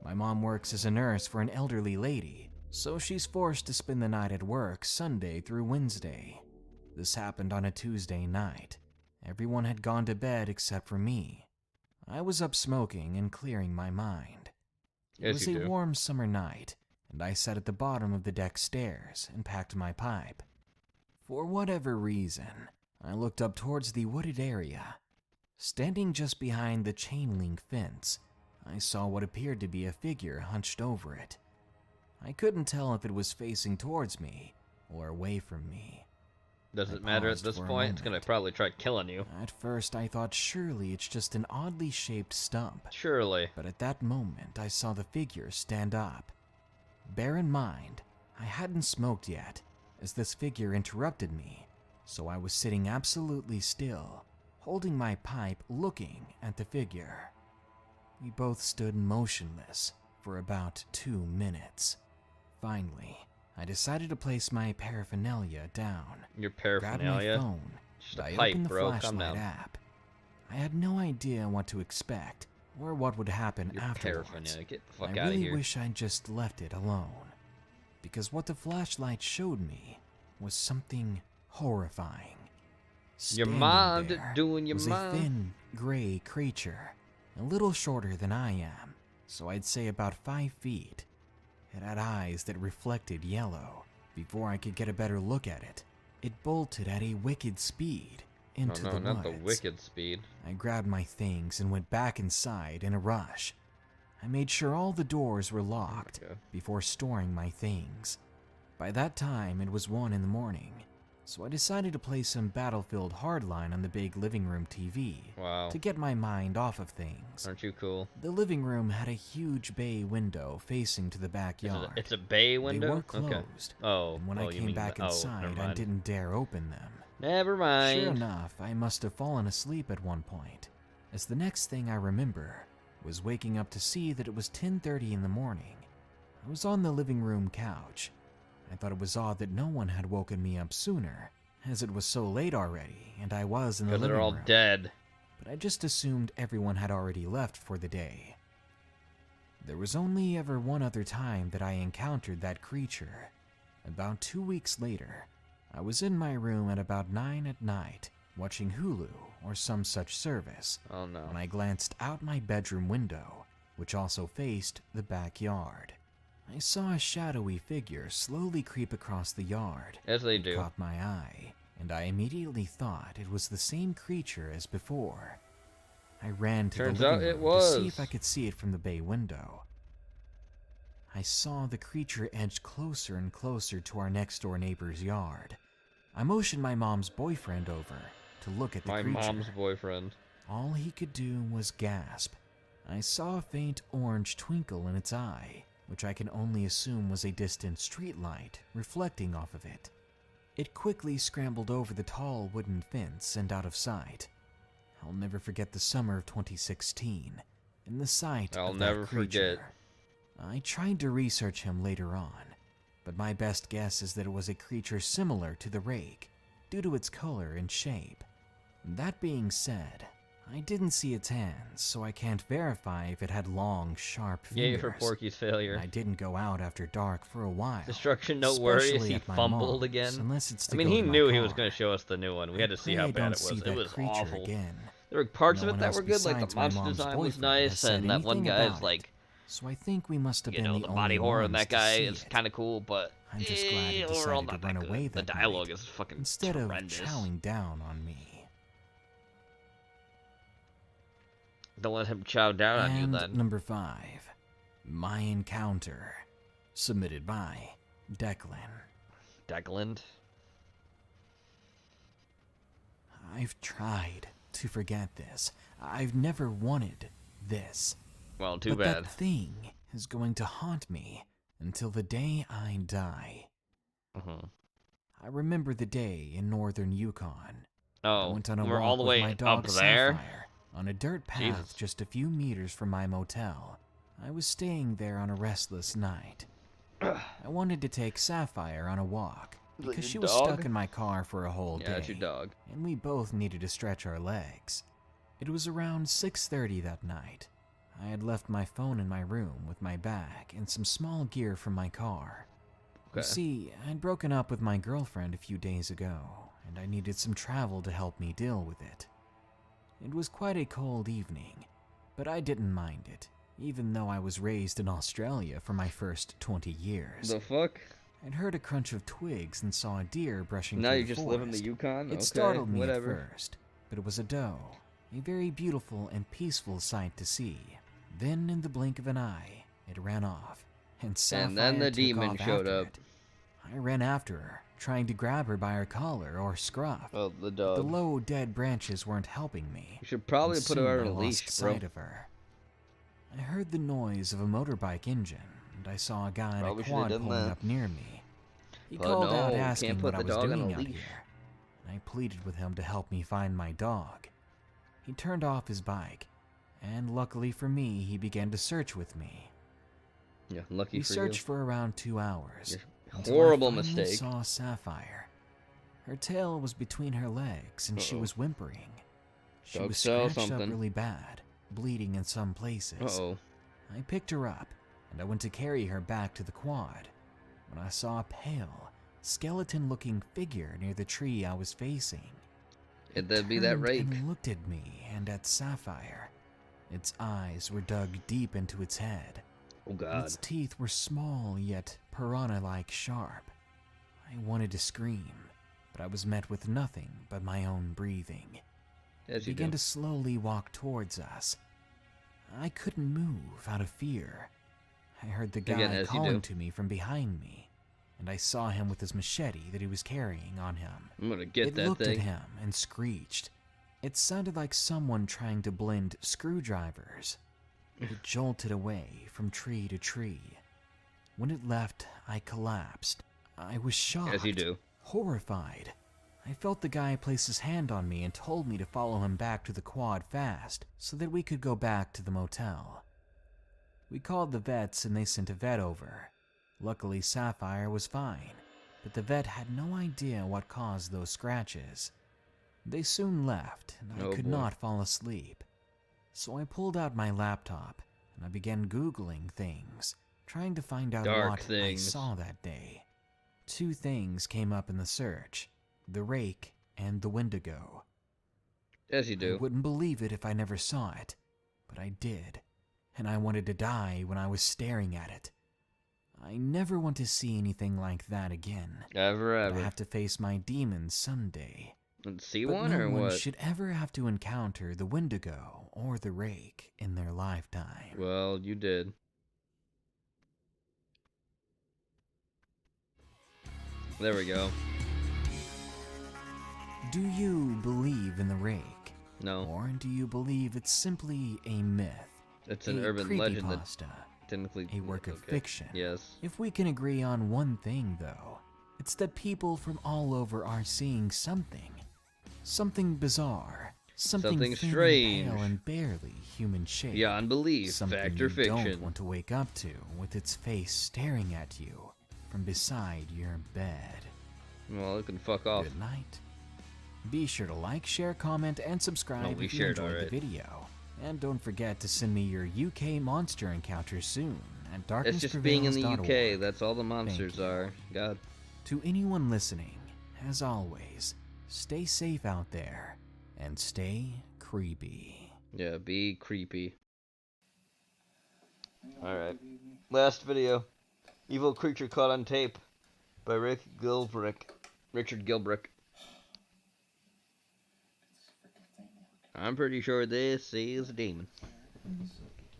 My mom works as a nurse for an elderly lady, so she's forced to spend the night at work Sunday through Wednesday. This happened on a Tuesday night. Everyone had gone to bed except for me. I was up smoking and clearing my mind. It was a warm summer night, and I sat at the bottom of the deck stairs and packed my pipe. For whatever reason, I looked up towards the wooded area. Standing just behind the chain link fence, I saw what appeared to be a figure hunched over it. I couldn't tell if it was facing towards me or away from me. Does it matter at this point? It's gonna probably try killing you. At first, I thought surely it's just an oddly shaped stump. Surely. But at that moment, I saw the figure stand up. Bear in mind, I hadn't smoked yet, as this figure interrupted me, so I was sitting absolutely still, holding my pipe looking at the figure. We both stood motionless for about 2 minutes. Finally, I decided to place my paraphernalia down. Your paraphernalia? Grabbed my phone. Just a I pipe, opened the bro. Calm flashlight down. app. I had no idea what to expect or what would happen Your afterwards. paraphernalia. Get the fuck I out of really here. wish I'd just left it alone, because what the flashlight showed me was something horrifying. Your Standing mom there doing your was mom. a thin, gray creature, a little shorter than I am, so I'd say about 5 feet. It had eyes that reflected yellow. Before I could get a better look at it, it bolted at a wicked speed into the woods. not the wicked speed. I grabbed my things and went back inside in a rush. I made sure all the doors were locked before storing my things. By that time, it was 1 in the morning, so I decided to play some Battlefield Hardline on the big living room TV to get my mind off of things. Aren't you cool? The living room had a huge bay window facing to the backyard. It's a bay window? They were closed. Okay. Oh, and when I came back inside, I didn't dare open them. Never mind. Sure enough, I must have fallen asleep at one point, as the next thing I remember was waking up to see that it was 10:30 in the morning. I was on the living room couch. I thought it was odd that no one had woken me up sooner, as it was so late already, and I was in the living room. Because they're all dead. But I just assumed everyone had already left for the day. There was only ever one other time that I encountered that creature. About 2 weeks later, I was in my room at about 9 at night, watching Hulu or some such service. Oh no. When I glanced out my bedroom window, which also faced the backyard. I saw a shadowy figure slowly creep across the yard. As they do. It caught my eye, and I immediately thought it was the same creature as before. I ran to Turns the out living it room to see was. if I could see it from the bay window. I saw the creature edge closer and closer to our next-door neighbor's yard. I motioned my mom's boyfriend over to look at the creature. My mom's boyfriend. All he could do was gasp. I saw a faint orange twinkle in its eye, which I can only assume was a distant streetlight reflecting off of it. It quickly scrambled over the tall wooden fence and out of sight. I'll never forget the summer of 2016 and the sight of that creature. I tried to research him later on, but my best guess is that it was a creature similar to the Rake, due to its color and shape. That being said, I didn't see its hands, so I can't verify if it had long, sharp fingers. Yay for Porky's failure. I didn't go out after dark for a while. Destruction, no worries. He fumbled again. I mean, he knew he was going to show us the new one. We had to see how bad it was. It was awful. Again. There were parts of it that were good, like the monster design was nice, and that one guy's like, so I think we must have you been know, the body only horror in ones that guy to see is it. kind of cool, but I'm just glad it overall decided not to run that away good. that The dialogue night, is fucking instead horrendous. of chowing down on me. Don't let him chow down on you And then. number 5, My Encounter, submitted by Declan. Declan? I've tried to forget this. I've never wanted this. Well, too but bad. That thing is going to haunt me until the day I die. I remember the day in northern Yukon. I went on a we're walk all the with way my dog up there? Sapphire on a dirt path Jesus. just a few meters from my motel. I was staying there on a restless night. I wanted to take Sapphire on a walk because your she was dog? stuck in my car for a whole day. Yeah, it's your dog. And we both needed to stretch our legs. It was around 6:30 that night. I had left my phone in my room with my bag and some small gear from my car. You Okay. see, I'd broken up with my girlfriend a few days ago, and I needed some travel to help me deal with it. It was quite a cold evening, but I didn't mind it, even though I was raised in Australia for my first 20 years. The fuck? I'd heard a crunch of twigs and saw a deer brushing now through you the just forest. live in the Yukon? It Okay, startled me whatever. at first, but it was a doe, a very beautiful and peaceful sight to see. Then, in the blink of an eye, it ran off, and Sapphire then the took demon off showed after up. it. I ran after her, trying to grab her by her collar or scruff. Oh, the But dog. the low, dead branches weren't helping me. You should probably and put soon her on I a leash, lost bro. sight of her. I heard the noise of a motorbike engine, and I saw a guy in Probably a should have quad done pulling that. up near me. He But called out no, asking can't what put I the was dog on doing a out leash. here, and I pleaded with him to help me find my dog. He turned off his bike, and luckily for me, he began to search with me. Yeah, lucky We for searched you. for around 2 hours. until Horrible I finally mistake. saw Sapphire. Her tail was between her legs, and she was whimpering. She Dog was saw scratched up something. really bad, bleeding in some places. Uh-oh. I picked her up, and I went to carry her back to the quad, when I saw a pale, skeleton-looking figure near the tree I was facing. Could that be that Turned Rake? and looked at me and at Sapphire. Its eyes were dug deep into its head. Oh God. Its teeth were small yet piranha-like sharp. I wanted to scream, but I was met with nothing but my own breathing. As It you began do. to slowly walk towards us. I couldn't move out of fear. I heard the guy Again, as you calling do. to me from behind me, and I saw him with his machete that he was carrying on him. I'm gonna get It that looked thing. at him and screeched. It sounded like someone trying to blend screwdrivers. It jolted away from tree to tree. When it left, I collapsed. I was shocked. As you do. Horrified. I felt the guy place his hand on me and told me to follow him back to the quad fast so that we could go back to the motel. We called the vets and they sent a vet over. Luckily, Sapphire was fine, but the vet had no idea what caused those scratches. They soon left, and I Oh, could boy. not fall asleep. So I pulled out my laptop, and I began Googling things, trying to find out Dark what things. I saw that day. 2 things came up in the search, the Rake and the Wendigo. As you I do. wouldn't believe it if I never saw it, but I did, and I wanted to die when I was staring at it. I never want to see anything like that again. Ever, But ever. I have to face my demons someday. Let's see But one no or one what? should ever have to encounter the Wendigo or the Rake in their lifetime. Well, you did. There we go. Do you believe in the Rake? No. Or do you believe it's simply a myth? It's an a urban legend that creepypasta, technically a work of fiction? Yes. If we can agree on one thing, though, it's that people from all over are seeing something. Something bizarre. Something Something thin strange. and pale and barely human-shaped. Beyond belief. Something Fact you or fiction. don't want to wake up to with its face staring at you from beside your bed. Well, it can fuck off. Good night. Be sure to like, share, comment, and subscribe Oh, we if you shared enjoyed alright. the video. And don't forget to send me your UK monster encounters soon at It's just being in the darknessprevails.org. UK. That's all the monsters are. God. To anyone listening, as always, stay safe out there and stay creepy. Yeah, be creepy. Alright. Last video. Evil Creature Caught on Tape by Richard Gilbrick. I'm pretty sure this is a demon.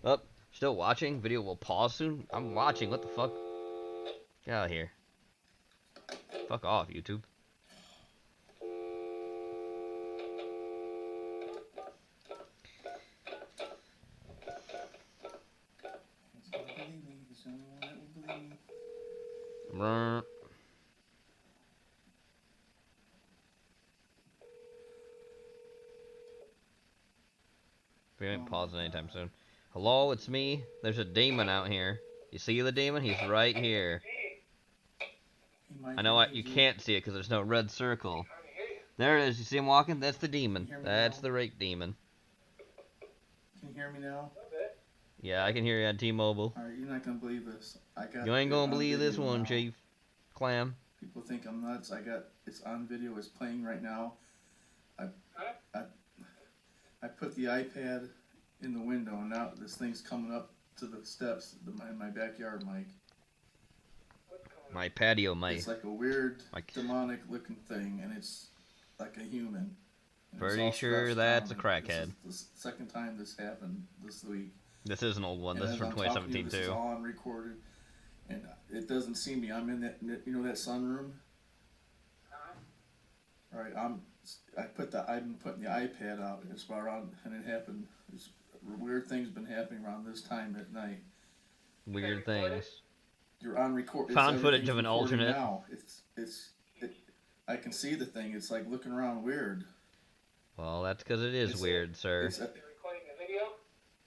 Up. Still watching? Video will pause soon? I'm watching. What the fuck? Get out of here. Fuck off, YouTube. Brr. We ain't pausing anytime soon. Hello, it's me. There's a demon out here. You see the demon? He's right here. I know you can't see it because there's no red circle. There it is. You see him walking? That's the demon. That's the Rake demon. Can you hear me now? Yeah, I can hear you on T-Mobile. Alright, you're not gonna believe this. I got You ain't it gonna on believe this video one, now. Chief. Clam. People think I'm nuts. It's on video. It's playing right now. I put the iPad in the window, and now this thing's coming up to the steps in my backyard, Mike. My patio mice. It's like a weird, demonic-looking thing, and it's like a human. Pretty sure that's a crackhead. This is the second time this happened this week. This is an old one. This is from 2017 this is all on recorded, and it doesn't see me. I'm in that, you know, that sunroom. All right, I've been putting the iPad out. It's around, and it happened. Weird things been happening around this time at night. Weird things. You're on record. Found footage of an alternate. Now. I can see the thing. It's like looking around weird. Well, that's because it is weird, sir. You're recording the video?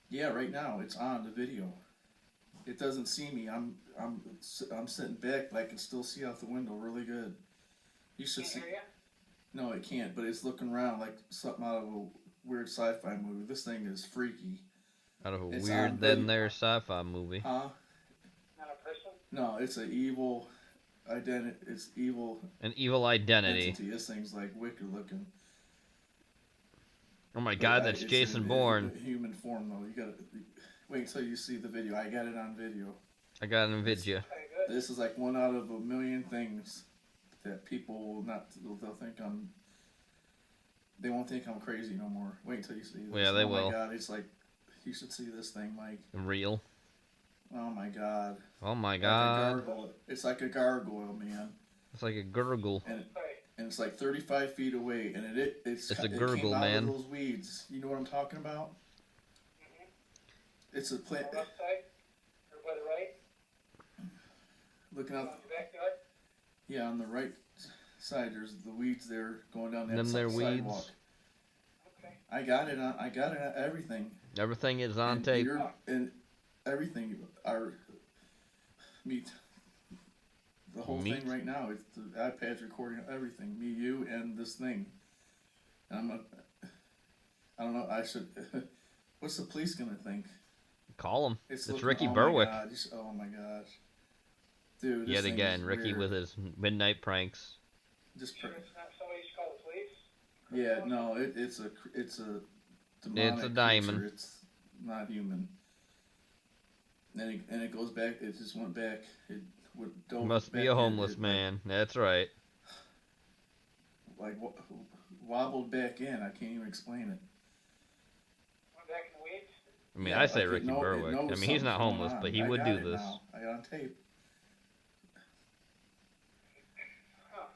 Yeah, right now it's on the video. It doesn't see me. I'm sitting back, but I can still see out the window really good. You should see. No, it can't. But it's looking around like something out of a weird sci-fi movie. This thing is freaky. Out of a weird then there sci-fi movie. Huh? Not a person? No, it's an evil identity. It's evil. An evil identity. Entity. This thing's like wicked looking. Oh my God, that's Jason Bourne. Human form though. You gotta wait until you see the video. I got it on video. I got it on video. This is like one out of a million things that people will not. They'll think I'm. They won't think I'm crazy no more. Wait until you see this. Yeah, they will. Oh my God, it's like you should see this thing, Mike. Real. Oh my God. Oh my God. It's like a gargoyle, man. It's like a gurgle. And it's like 35 feet away, and it's a gurgle, it came out man. of those weeds. You know what I'm talking about? It's a plant. Left side? Or by the right? Looking out. Backyard? Yeah, on the right side, there's the weeds there going down that Them there sidewalk. weeds. Okay. I got it on everything. Everything is on and tape. And everything the whole thing right now, it's the iPad's recording everything. Me, you, and this thing. And I don't know, I should, what's the police gonna think? Call him. It's looking, Ricky oh Berwick. My God, oh my gosh. Dude, this Yet thing again, is Ricky weird. with his midnight pranks. Just Sure it's not somebody you should call the police? yeah, no, it's a demonic It's a diamond. creature. It's not human. And it goes back, it just went back. It Must be a homeless man. That's right. Like wobbled back in. I can't even explain it. Went back in the weeds? I mean, I say Ricky Berwick. I mean, he's not homeless, but he would do this. Now. I got on tape. Huh.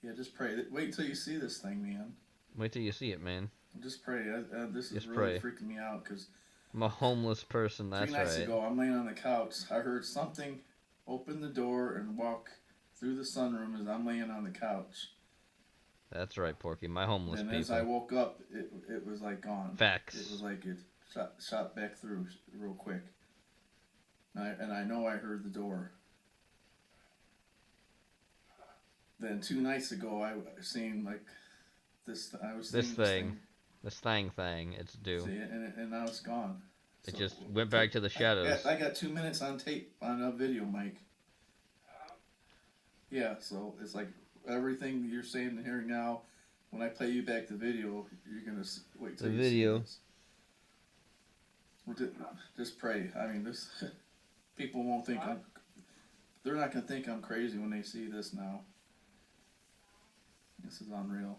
Yeah, just pray. Wait until you see this thing, man. Wait till you see it, man. Just pray. This is Just really pray. freaking me out because I'm a homeless person, that's 3 nights right. ago, I'm laying on the couch. I heard something open the door and walk through the sunroom as I'm laying on the couch. That's right, Porky. My homeless And people. as I woke up, it was like gone. Facts. It was like it shot back through real quick. And I know I heard the door. Then 2 nights ago, I seen like this. I was seeing this thing. It's due. See, and now it's gone. It So, just went back to the shadows. I got 2 minutes on tape on a video, Mike. Yeah, so it's like everything you're saying and hearing now. When I play you back the video, you're gonna wait till The you video. see this. Just pray. I mean, this people won't think they're not gonna think I'm crazy when they see this now. This is unreal.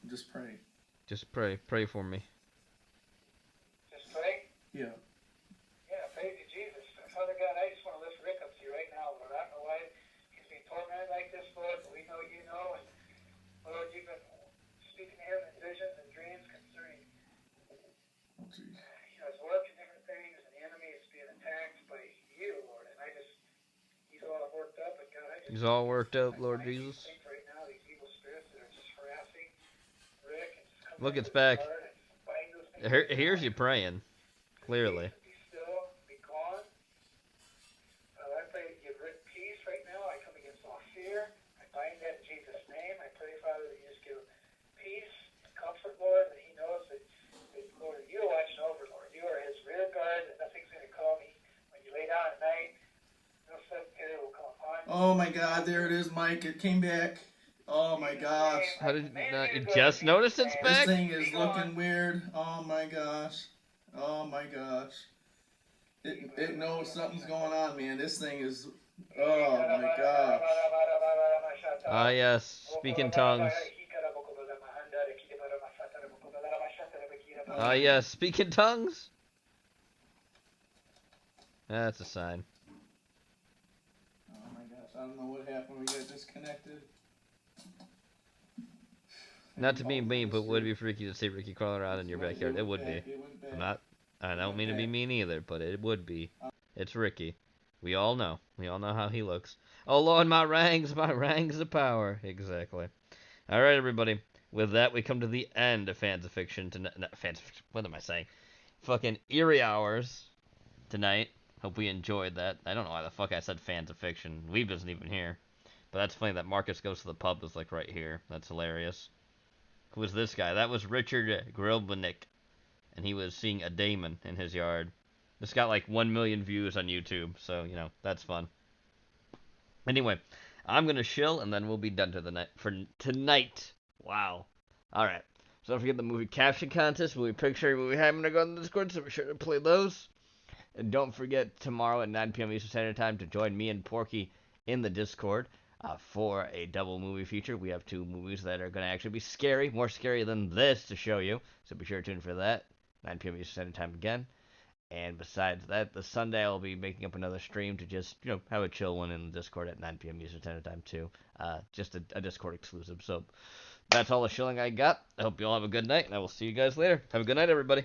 Just pray. Just pray. Pray for me. Just pray? Yeah. Yeah, pray to Jesus. Father God, I just want to lift Rick up to you right now, Lord. I don't know why he's being tormented like this, Lord, but we know you know. And Lord, you've been speaking to him in visions and dreams concerning his work and different things, and the enemy is being attacked by you, Lord. And he's all worked up, but God, He's all worked up, Lord Jesus. think right now these evil spirits that are just harassing Rick and just coming Look, it's into his back. heart and biting those things. Here's you praying. Clearly. Be still, be gone. I pray that you give Rick peace right now. I come against all fear. I bind that in Jesus' name. I pray, Father, that you just give him peace and comfort, Lord, that he knows that Lord, you are watching over, Lord. You are his rear guard, that nothing's going to call me when you lay down at night. No sudden terror will come upon you. Oh my God! There it is, Mike. It came back. Oh my gosh! How did you just notice it's back? This thing is looking weird. Oh my gosh! Oh my gosh! It knows something's going on, man. This thing is. Oh my God! yes, speak in tongues. Ah, yes, speak in tongues. That's a sign. Oh my gosh, I don't know what happened. We got disconnected. Not to be mean, but would it be freaky to see Ricky crawling around in your backyard? It would be. I don't mean to be mean either, but it would be. It's Ricky. We all know. We all know how he looks. Oh Lord, my rings of power. Exactly. All right, everybody. With that, we come to the end of Fans of Fiction tonight. Fans of Fiction. What am I saying? Fucking Eerie Hours tonight. Hope we enjoyed that. I don't know why the fuck I said Fans of Fiction. Weeb isn't even here. But that's funny that Marcus Goes to the Pub is like right here. That's hilarious. Who was this guy? That was Richard Grilbenick. And he was seeing a daemon in his yard. This got like 1 million views on YouTube. So, you know, that's fun. Anyway, I'm going to chill and then we'll be done for tonight. Wow. Alright. So don't forget the movie caption contest, movie picture, movie hype. I'm going to go on the Discord, so be sure to play those. And don't forget tomorrow at 9 p.m. Eastern Standard Time to join me and Porky in the Discord for a double movie feature. We have 2 movies that are going to actually be scary, more scary than this to show you. So be sure to tune for that. 9 p.m. Eastern Standard Time again. And besides that, the Sunday I'll be making up another stream to just, you know, have a chill one in the Discord at 9 p.m. Eastern Standard Time too. Just a Discord exclusive. So that's all the chilling I got. I hope you all have a good night, and I will see you guys later. Have a good night, everybody.